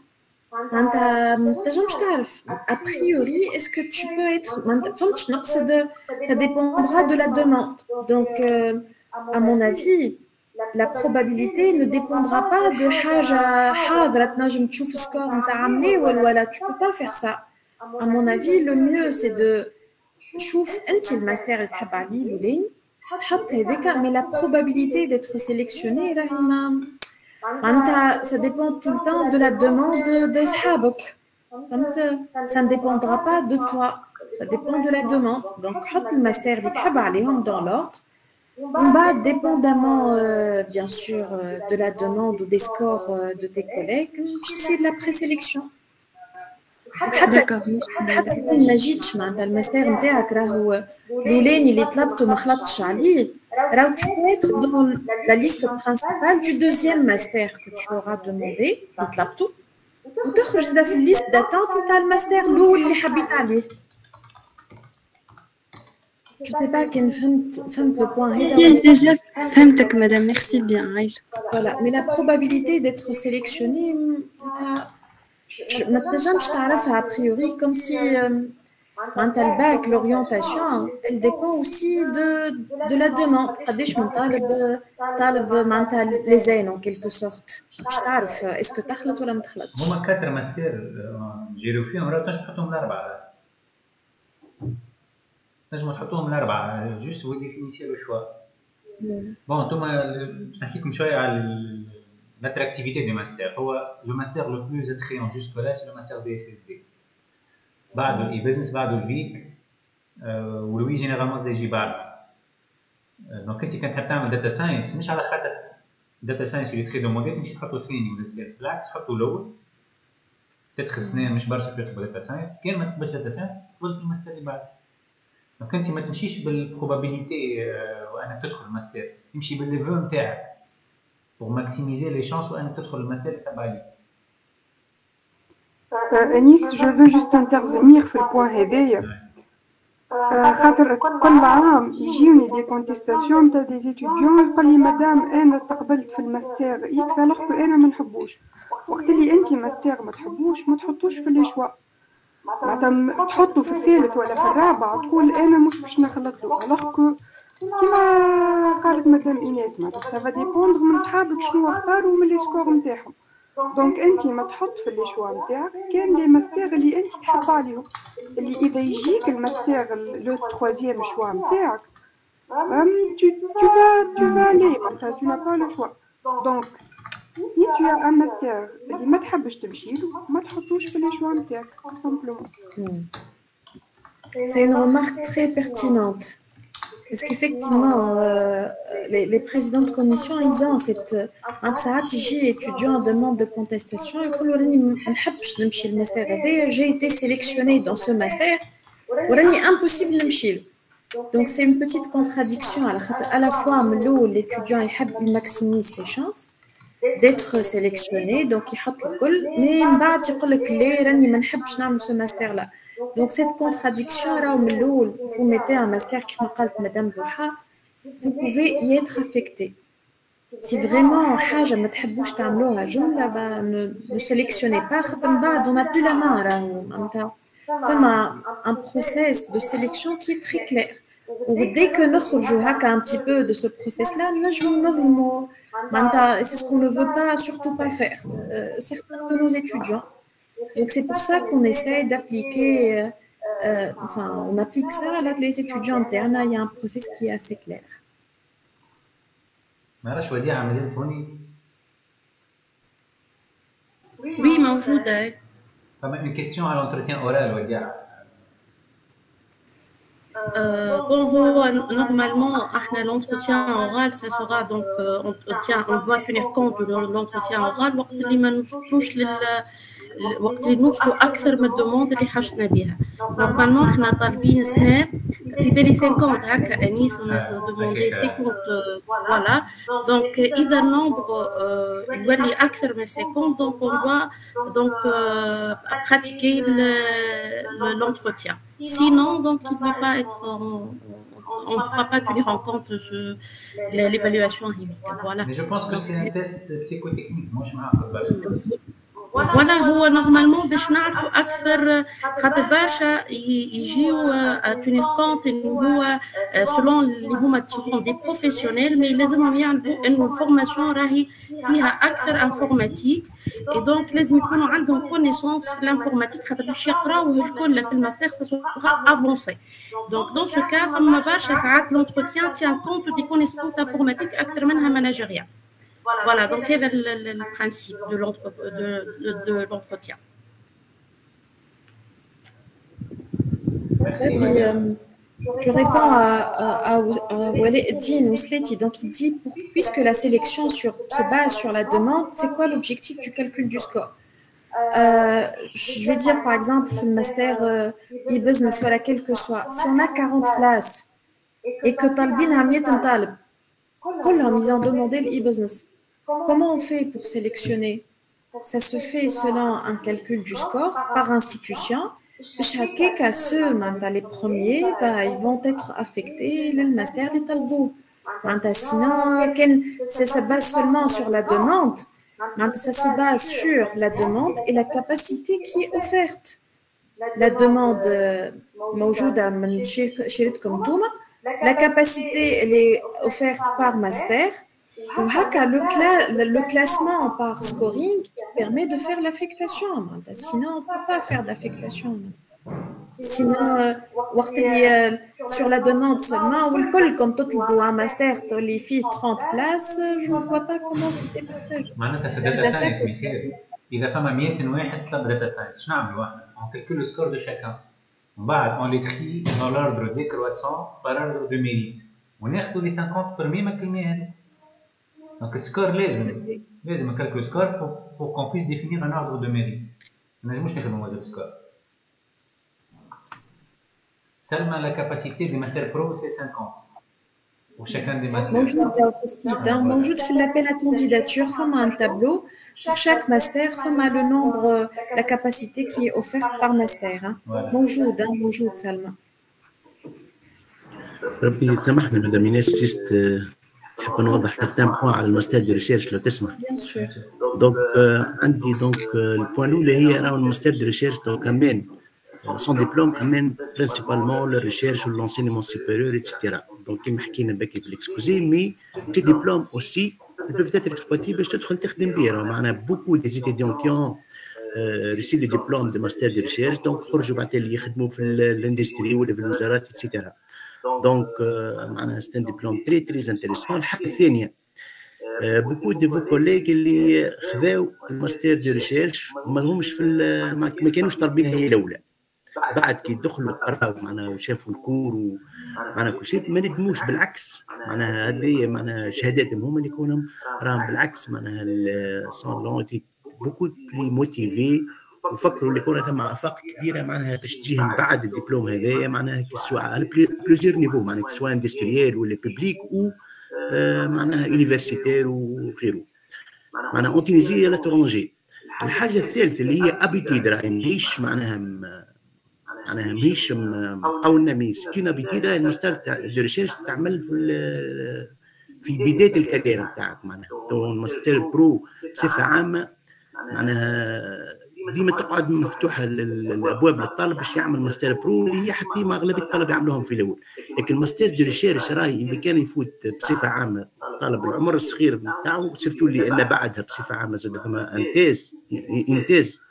معناتها ما تنجمش تعرف a priori est-ce que tu peux être معناتها فهمتش نقصد ça dépendra de la demande. Donc à mon avis la probabilité ne dépendra pas de حاجة حاضرة تنجم تشوف سكور نتاع عملي ولا tu peux pas faire ça. À mon avis le mieux c'est de تشوف انت الماستر اللي تحب عليه الاولين تحط هذاك mais la probabilité d'être sélectionné راهي ما معناتها ça dépend tout le temps de la demande de صحابك. فهمت ça ne dépendra pas de toi, ça dépend de la demande. Donc حط الماستر اللي تحب عليهم dans l'ordre. On va dépendamment bien sûr de la demande ou des scores de tes collègues, c'est de la présélection. D'accord. حتى ما جيتش معناتها الماستر نتاعك راهو الاولاني اللي طلبته ما خلطتش عليه راهو tu peux être dans la liste principale du deuxième master que tu auras demandé اللي طلبته وتخرج زاده في الليست داتونت نتاع الماستر الاول اللي حبيت عليه. Je sais pas كان فهمت le point هذا. Déjà فهمتك مدام merci bien عايشة. Voilà, mais la probabilité d'être sélectionné ما تنجمش تعرفها a priori comme si معناتها الباك l'orientation elle dépend aussi de la demande. قداش من طالب معناتها les زين en quelque sorte باش تعرف اسكو تخلط ولا ما تخلطش. هما 4 ماستر نجيرو فيهم راه تنجم تحطهم الاربعه. نجمو نحطوهم الاربعه جوست vous définissez le choix. Bon انتوما باش نحكي لكم شويه على l'attractivité du master. هو le master le plus attrayant jusque là c'est le master de SSD. بعده الاي-business بعده الفيك والوي جينيرالمون زاد يجي بعده. دونك انت كنت تحب تعمل داتا ساينس مش على خاطر داتا ساينس اللي تري دوموندي تمشي تحطو الثاني ولا الثالث، بالعكس حطو الاول. تدخل سنين مش برشا في يطلبوا داتا ساينس، كان ما تقبلش داتا ساينس تقبل في الماستر اللي بعده. دونك انت ما تمشيش بالبروبابيليتي وانك تدخل الماستر، تمشي بالليفل نتاعك pour maximiser les chances وانك تدخل الماستر اللي تحب عليه. أنيس je veux juste intervenir في البوان هذايا. خاطر كل عام يجيوني دي كونتيستاسيون تاع دي étudiants يقول لي مدام أنا تقبلت في الماستر إكس alors que أنا ما نحبوش. وقت اللي أنت ماستر ما تحبوش ما تحطوش في لي شوا. معناتها تحطو في الثالث ولا في الرابع تقول أنا مش باش نخلط له alors que كيما قالت مدام إيناس معناتها سافا ديبوندغ من صحابك شنو اختاروا من لي سكور نتاعهم. دونك انت ما تحط في لي شوا نتاعك كان لي ماستر اللي انت تحب عليهم، اللي اذا يجيك الماستر لو تروازيام شوا نتاعك tu vas aller معناتها tu n'as pas le choix. دونك si tu as un master اللي ما تحبش تمشي له ما تحطوش في لي شوا نتاعك simplement. C'est une remarque très pertinente. Parce qu'effectivement, les présidents de commission, ils ont cette stratégie étudiant en demande de contestation. J'ai été sélectionné dans ce master, c'est impossible de me. Donc c'est une petite contradiction. À la fois, l'étudiant il maximise ses chances, d'être sélectionné, donc يحط الكل mais من بعد يقول لك لا راني ما نحبش نعمل ce master là. Donc cette contradiction راهو من الأول vous mettez un master كيف ما قالت مدام ضحى vous pouvez y être affecté. Si vraiment حاجة ما تحبوش تعملوها جملة ne sélectionnez pas خاطر من بعد on n'a plus la main راهو معناتها فما un process de sélection qui est très clair. Dès que نخرجوا هكا un petit peu de ce process là نجموا ننظموا معناتها c'est ce qu'on ne veut pas surtout pas faire certains de nos étudiants. Donc c'est pour ça qu'on essaie d'appliquer enfin on applique ça à les étudiants internes, il y a un process qui est assez clair. معلش وديعة مازال توني؟ Oui, موجودة. فما une question à l'entretien oral وديعة. Bon, normalement, l'entretien oral, ça sera donc, on doit tenir compte de l'entretien oral. وقت اللي ما نوصلوش وقت اللي نوصلوا أكثر من الدوموند اللي حاجتنا بها. نورمالمون احنا طالبين سناب في بالي 50 هكا أنيس on a demandé 50 voilà. Donc إذا النومبر يولي أكثر من 50 donc on doit donc pratiquer l'entretien. Sinon donc il ne va pas être on ne va pas tenir en compte l'évaluation RIVIC. Voilà. Mais je pense que c'est un test psychotechnique. Moi je m'en فوالا هو نورمالمون باش نعرفوا اكثر خاطر برشا يجيو تونيغ كونت انه هو سولون اللي هما سون دي بروفيسيونيل مي لازمهم يعرفوا انه الفورماسيون راهي فيها اكثر انفورماتيك اي دونك لازم يكونوا عندهم كونيسونس في الانفورماتيك خاطر باش يقراوه الكل في الماستر سو افونسي. دونك دون سو كا فما برشا ساعات لونتروتيان تيان كونت دي كونيسونس انفورماتيك اكثر منها ماناجيريال. Voilà, donc c'est le principe de l'entretien. Merci. Je réponds à Walid Ousleti. Donc il dit, puisque la sélection se base sur la demande, c'est quoi l'objectif du calcul du score? Je vais dire par exemple, le master e-business, voilà, quel que soit, si on a 40 places et que Talbin a mis un talb, ils ont demandé l'e-business. Comment on fait pour sélectionner? Ça se fait selon un calcul du score par institution. Chaque cas, ceux, les premiers, ils vont être affectés le master des talbous. Sinon, ça se base seulement sur la demande. Ça se base sur la demande et la capacité qui est offerte. La demande, la capacité, elle est offerte par master. Le classement par scoring permet de faire l'affectation. Sinon, on ne peut pas faire d'affectation. Sinon, sur la demande seulement, comme tout un master, les filles 30 places, je ne vois pas comment vous départagez. إذا فما 100 واحد طلب داتا ساينس شنو نعملوا احنا؟ on calcule le score de chacun. ومن بعد on les trie dans l'ordre décroissant par ordre de mérite. وناخذوا les 50 premiers ما كلمة هذه. Donc le score لازم نكالكول score pour qu'on puisse définir un ordre de mérite. ما نجموش نخدموا هذا السكور. Seulement la capacité des masters pro c'est 50. Pour chacun des masters. موجود في l'appel à candidature, comme un tableau. Pour chaque master, comme le nombre, la capacité qui est offerte par master. موجود Salma. ربي سامحني مدام إيناس جست نحب نوضح certains points على الماستر دو ريشيرش لو تسمح. دونك عندي دونك البوان الأولى هي راهو الماستر دو ريشيرش دونك كمان son diplôme amène principalement la recherche ou l'enseignement supérieur, etc. Donc, il m'a dit في l'exposé, mais ces diplômes aussi peuvent être exploités باش تدخل تخدم بهم. معنا beaucoup des étudiants qui ont reçu le diplôme de master de recherche, donc خرجوا بعد اللي يخدموا في l'industrie ولا في الوزارات, etc. Donc, c'est un diplôme très très intéressant. الحاجة الثانية beaucoup de vos collègues اللي خذاو الماستر دو ريشيرش وما همش في ما كانوش طالبينها هي الاولى. بعد كي دخلوا قراو معناها وشافوا الكور ومعناها كل شيء ما ندموش, بالعكس معناها هذه معناها شهاداتهم هما اللي يكونوا راهم بالعكس معناها سون لونتي بوكو بلي موتيفي وفكروا اللي يكون ثم افاق كبيره معناها باش تجيهم بعد الدبلوم هذايا معناها كسوا على بليزيور نيفو معناها كسوا اندستريال ولا بوبليك او معناها يونيفرسيتير وغيره. معناها en Tunisie à l'étranger. الحاجة الثالثة اللي هي ابيتيد راهي ماهيش معناها ماهيش مقاولنا ميس كي ابيتيد راهي الماستر تاع دو ريشيرش تعمل في بداية الكارير نتاعك معناها تو الماستر برو بصفة عامة معناها ديما تقعد مفتوحه الابواب للطالب باش يعمل ماستر برو اللي هي حتى ما اغلبيه الطلبه يعملوهم في الاول، لكن ماستر دو ريشيرش راهي اللي كان يفوت بصفه عامه طالب العمر الصغير نتاعو سيرتو اللي الا بعدها بصفه عامه زاد ثما انتاز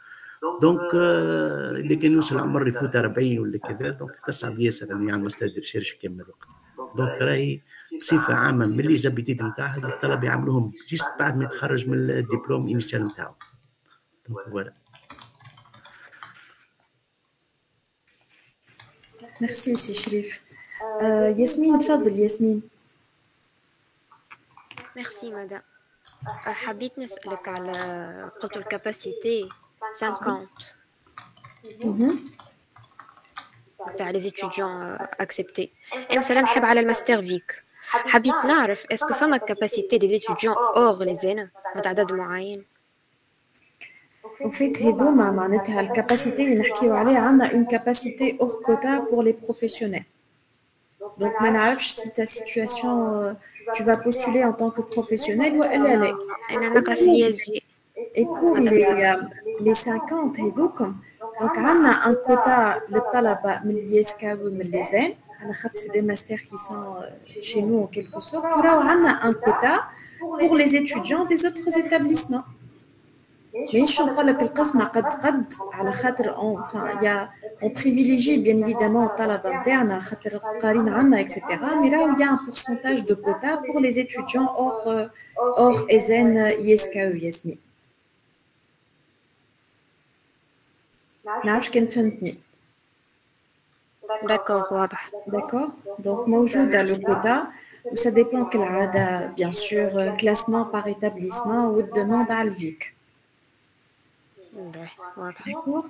دونك اللي كان يوصل عمر يفوت 40 ولا كذا دونك تصعب ياسر انه يعمل ماستر دو ريشيرش في كامل الوقت. دونك راهي بصفه عامه ملي زابيتيت نتاعها الطلبه يعملوهم جيست بعد ما يتخرج من الدبلوم انيسيال نتاعو. دونك فوالا. ميرسي سي شريف. ياسمين تفضل ياسمين. ميرسي مدام. حبيت نسألك على قلت الكاباسيتي 50 تاع لي زيتيديون اكسبتي. مثلا نحب على الماستر فيك حبيت نعرف اسكو فما كاباسيتي دي زيتيديون اور لي زين عدد معين. وفيت هذوما معناتها الكاباسيتي اللي نحكيو عليها عندنا اون كاباسيتي اور كوتا بور لي بروفيسيونيل. دونك ما نعرفش سي تا سيتواسيون tu vas postuler en tant que professionnel والا لا. انا نقرا في الياس جي. Et pour les 50 هذوكم دونك عندنا ان كوتا للطلبه من الياسكا ومن لي زين على خاطر سي دي ماستر كي سون chez nous en quelque sorte. وراو عندنا ان كوتا pour les étudiants des autres établissements. مانيش نقول لك القسمه قد على خاطر on privilégie bien évidemment الطلبه نتاعنا خاطر قارين عنا اكسيتيرا مي راهو يا ان pourcentage de quota pour les étudiants hors ESN ISKE ياسمين. نعرفش كان فهمتني. داكور واضح. داكور دونك موجوده لو كوتا و ça dépend كالعاده bien sûr classement par établissement و demande على الفيك. D'accord.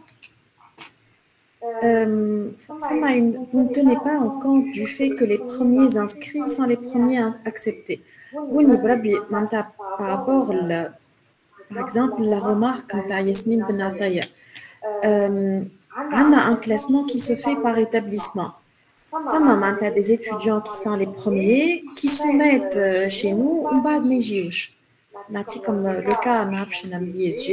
Vous ne tenez pas en compte du fait que les premiers inscrits sont les premiers acceptés. Par rapport, par exemple, la remarque de Yasmine Benataya, on a un classement qui se fait par établissement. On a des étudiants qui sont les premiers, qui soumettent chez nous, on va de Méjiouche. Comme le cas à l'ISG,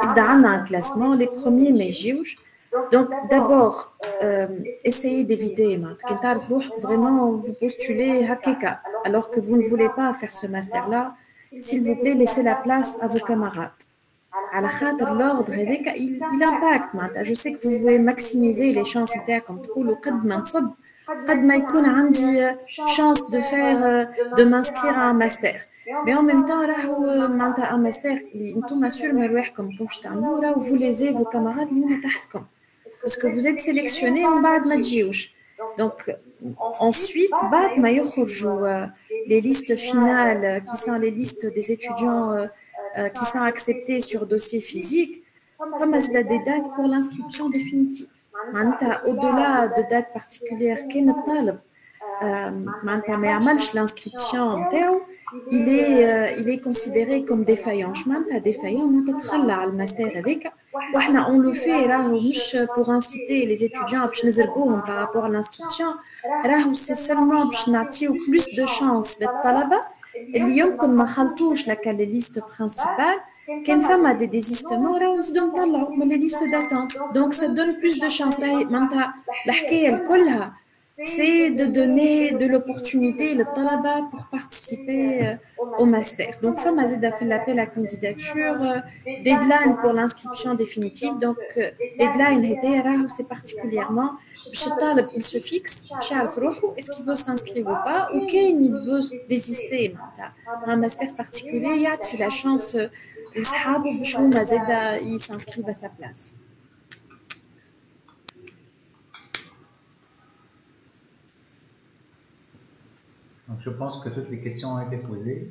il y a un classement, les premiers Méjiouche. Donc, d'abord, essayez d'éviter. Vraiment, vous postulez Hakeka, alors que vous ne voulez pas faire ce master-là. S'il vous plaît, laissez la place à vos camarades. À la khâter, l'ordre, il impacte. Je sais que vous voulez maximiser les chances comme tout le cas de Mansab. قد ما يكون عندي chance de m'inscrire à un master. Mais en même temps, راهو معناتها un master اللي نتوما سور ما رواحكم كيفاش تعملوا راهو vous lésez vos camarades اللي هما تحتكم. Parce que vous êtes sélectionnés ومن بعد ما تجيوش. Donc ensuite بعد ما يخرجوا les listes finales qui sont les listes des étudiants qui sont acceptés sur dossier physique, comme des dates pour l'inscription définitive. Au-delà de dates particulières كاين الطالب معناتها ما يعملش l'inscription نتاعو il est considéré comme défaillant. معناتها défaillant معناتها تخلى على الماستر هذاك وحنا on le fait راهو مش pour inciter les étudiants باش نزربوهم par rapport à l'inscription راهو c'est seulement باش نعطيو plus de chance للطلبة اللي يمكن ما خلطوش لك les listes principales. كان فما دي ديزيستمون راهو نزيدو نطلعو من لي ليست داتونت دونك سا دون بلوس دو شانس. راهي معناتها الحكايه كلها سي دو دوني دو لوبورتونيتي للطلبه بور بارتيسيبي au master. Donc فما زيدا في لابيل ا كانديداتور ديدلاين بور لانسكريبسيون ديفينيتيف. دونك ديدلاين هذايا راهو سي بارتيكوليرمون باش الطالب il se fixe باش يعرف روحو اسكي veut s'inscrire ou pas ou كاين il veut désister معناتها un master particulier يعطي la chance لصحابو باش هما زادا يسانسكريف à sa place. Donc, je pense que toutes les questions ont été posées.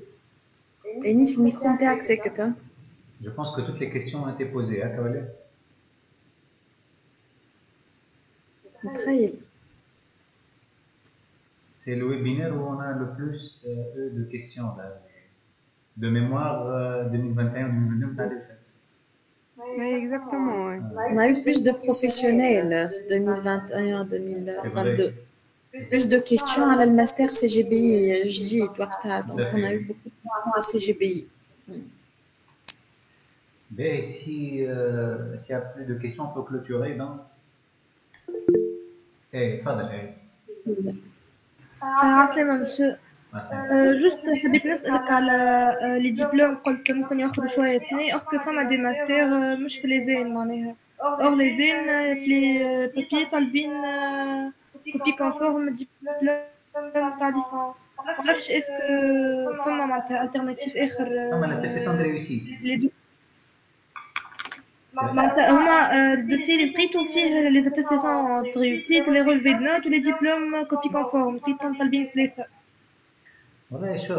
Enis, le micro نتاعك ساكت. Je pense que toutes les questions ont été posées, hein, Kawale? متخيل. C'est le webinaire où on a le plus de questions là. de mémoire 2021 ou 2022 t'as déjà fait. Oui, exactement. Ouais. On a eu plus de professionnels 2021-2022. Plus de questions à la master CGBI, je dis, donc on a eu beaucoup de questions à CGBI. Ben, s'il y a plus de questions, on peut clôturer, donc. تفضل. عسلامة monsieur. Juste حبيت نسألك على لي ديبلوم قلت ممكن ياخذوا شوية سنين أو فما دي ماستر مش في لي زين معناها أور لي زين في لي بابي طالبين كوبي كونفورم ديبلوم تاع ليسانس معرفتش اسكو فما معناتها التيرناتيف آخر فما لاتيسيسيون دو ريوسيت معناتها هما الدوسي اللي لقيتو فيه لي زاتيسيسيون دو ريوسيت ولي رولفي دو نوت ولي ديبلوم كوبي كونفورم لقيتهم طالبين ثلاثة. والله شو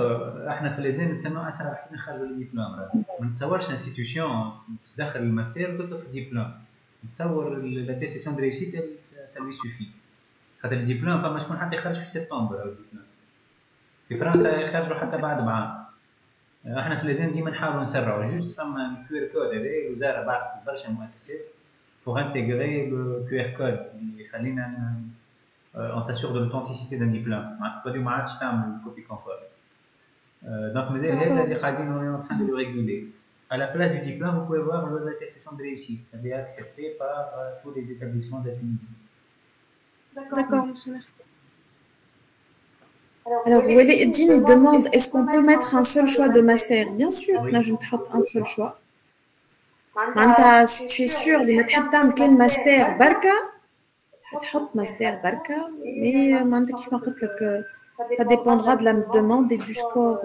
احنا في لازم نتسنوا اسرع حين نخلوا الدبلوم ما نتصورش انستيتيوشن تدخل الماستر وتطلب الدبلوم نتصور لا تيسيسيون دو ريوسيت سا لي سوفي خاطر الدبلوم فما شكون حتى يخرج في سبتمبر او الدبلوم في فرنسا يخرجوا حتى بعد عام. احنا في لازم ديما نحاولوا نسرعوا جوست فما الكيو ار كود هذا الوزاره بعثت برشا مؤسسات بوغ انتيغري لو كيو ار كود اللي يخلينا on s'assure de l'authenticité d'un diplôme. ما عادش تعمل كوبي كونفورم. Donc مازال هذا اللي قاعدين en train de le réguler. À la place du diplôme, vous pouvez voir l'attestation de réussite. Elle est acceptée par tous les établissements de la Tunisie. D'accord, monsieur, merci. Alors, Weli Eddine demande est-ce qu'on peut mettre un seul choix de master? Bien sûr, là je vais mettre un seul choix. Maintenant, si tu es sûr de mettre un master barka, تحط master barka, mais maintenant كيف ما قلت لك ça dépendra de la demande et du score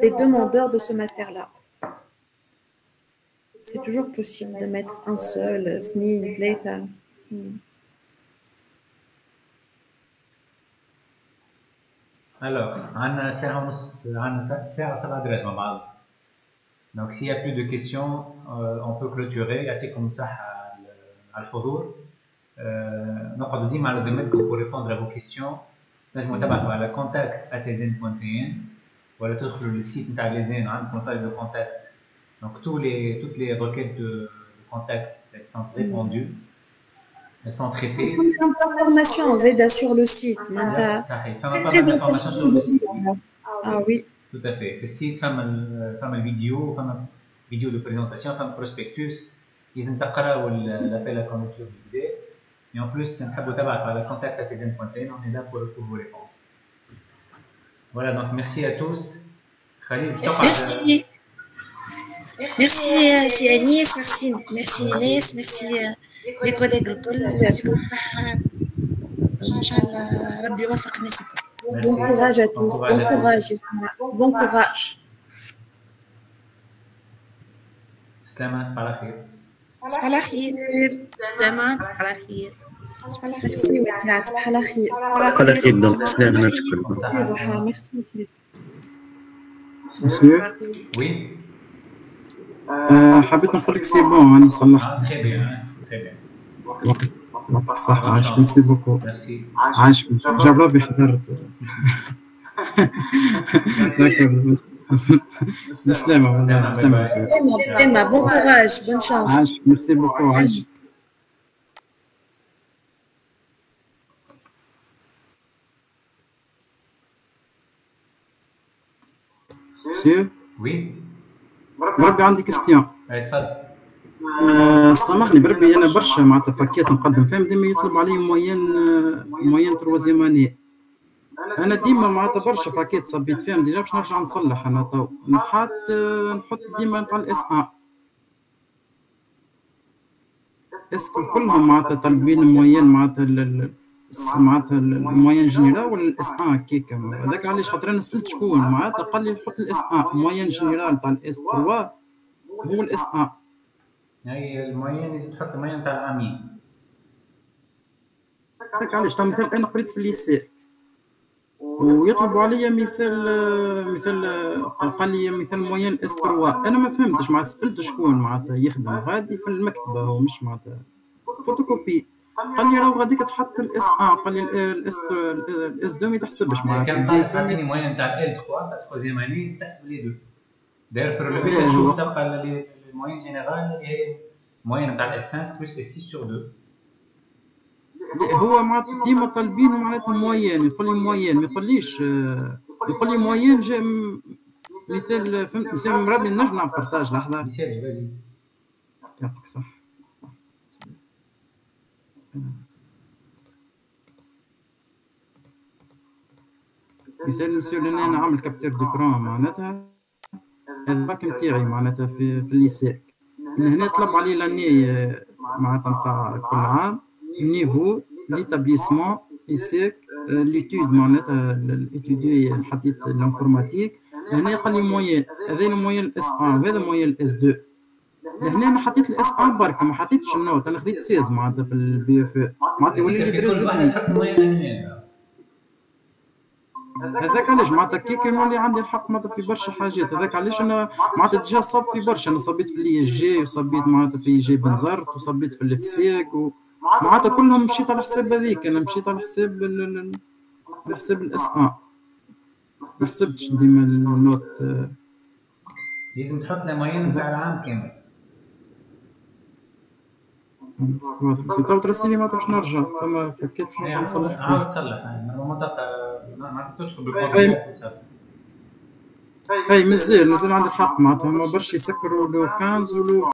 des demandeurs de ce master-là. C'est toujours possible de mettre un seul, سنين ثلاثة. Alors, عندنا ساعة ونص عندنا ساعة وسبع دقائق مع بعض. Donc s'il y a plus de questions, on peut clôturer. يعطيكم الصحة على الحضور. نقعدوا ديما على ذمتكم pour répondre à vos questions. تنجموا تبعثوا على contact@zen.tn ولا تدخلوا للسيت نتاع ليزين عندكم page de contact. Donc toutes les requêtes de contact elles sont répondues, elles sont traitées. Il y a des informations sur le site. Il y a pas mal d'informations sur le site. Ah oui. Tout à fait. Le site فما الفيديو فما فيديو de présentation فما prospectus. لازم تقراوا l'appel à candidature du Et en plus, نحبوا تبعثوا على contact@zen.tn, on est là pour vous répondre. Voilà, donc merci à tous. Khalil, je t'en parle. Merci Anis, merci Inès, merci les collègues الكل يعطيكم الصحة. إن شاء الله ربي يوفق الناس الكل. Bon courage à tous. Bon courage. Bon courage. سلامات على خير. على خير. سلامات على خير. Merci, Wadiat. على خير. على خير دونك سلام الناس الكل. Merci. Monsieur. Oui. حبيت نقول لك سي بون راني صلحت. Très bien, très bien. صح عاش ميرسي بوكو. عاش جاب ربي حضرت. بالسلامة والله بالسلامة. Bon courage, bonne chance. عاش ميرسي بوكو عاش. Monsieur. Oui. بربي عندي كيستيون. تفضل. سامحني بربي انا برشا معناتها فكيت نقدم فيهم ديما يطلب علي موين تروازيام اني. انا ديما معناتها برشا فكيت صبيت فيهم ديجا باش نرجع نصلح انا تو نحط ديما نتاع الاس ا. اسكو كلهم معناتها طالبين موين معناتها الموين جينيرال ولا الاس ا كيكا هذاك علاش خاطر انا سالت شكون معناتها قال لي حط الاس ا موين جينيرال تاع الاس 3 هو الاس ا. هي الموين لازم تحط الموين تاع العامين. هذاك علاش مثلا انا قريت في الليسي ويطلبوا عليا مثال قال لي مثال موين الاس 3 انا ما فهمتش مع سالت شكون معناتها يخدم غادي في المكتبه هو مش معناتها فوتوكوبي قال لي راهو غاديك تحط الاس 1 قال لي الاس 2 ما يتحسبش معناتها كان عطيني موين تاع ال 3 تاع تخوزيام اني تحسب لي دو داير في الرولوفي تشوف تلقى الموين جينيرال اللي هي موين تاع اس 5 بلس اس 6 سور 2. هو معناتها ديما طالبينه معناتها موين، يقول لي موين ما يقوليش يقول لي موين جا مثال فهمت مثال مرابي نجم نعمل بارتاج لحظه مثال جوازي يعطيك صح. مثال مسيو انا عامل كابتور ديكرون معناتها هذا الباك نتاعي معناتها في الليسيك من هنا طلب علي لاني معناتها نتاع كل عام نيفو ليتابليسمون ليسيك ليتود معناتها الاتيدي حطيت الانفورماتيك هنا قال لي موين هذا موين الاس 1 وهذا موين الاس 2. هنا انا حطيت الاس 1 برك ما حطيتش النوت انا خديت 16 معناتها في البي اف معناتها يولي لي دراسه هذاك علاش معناتها كي يولي عندي الحق معناتها في برشا حاجات هذاك علاش انا معناتها ديجا صاب في برشا انا صبيت في اللي جي وصبيت معناتها في جي بنزرت وصبيت في الفسيك معناتها كلهم مشيت على حساب هذيك انا مشيت على حساب على حساب الاس 1 ما حسبتش ديما النوت. لازم تحط الموين نتاع العام كامل. تو ترسلي معناتها باش نرجع فما فكيت باش نرجع نصلح عاود تصلح المنطقه معناتها تدخل بالبروجرام وتصلح. اي مازال عندي الحق معناتها هما برشا يسكروا لو 15 ولو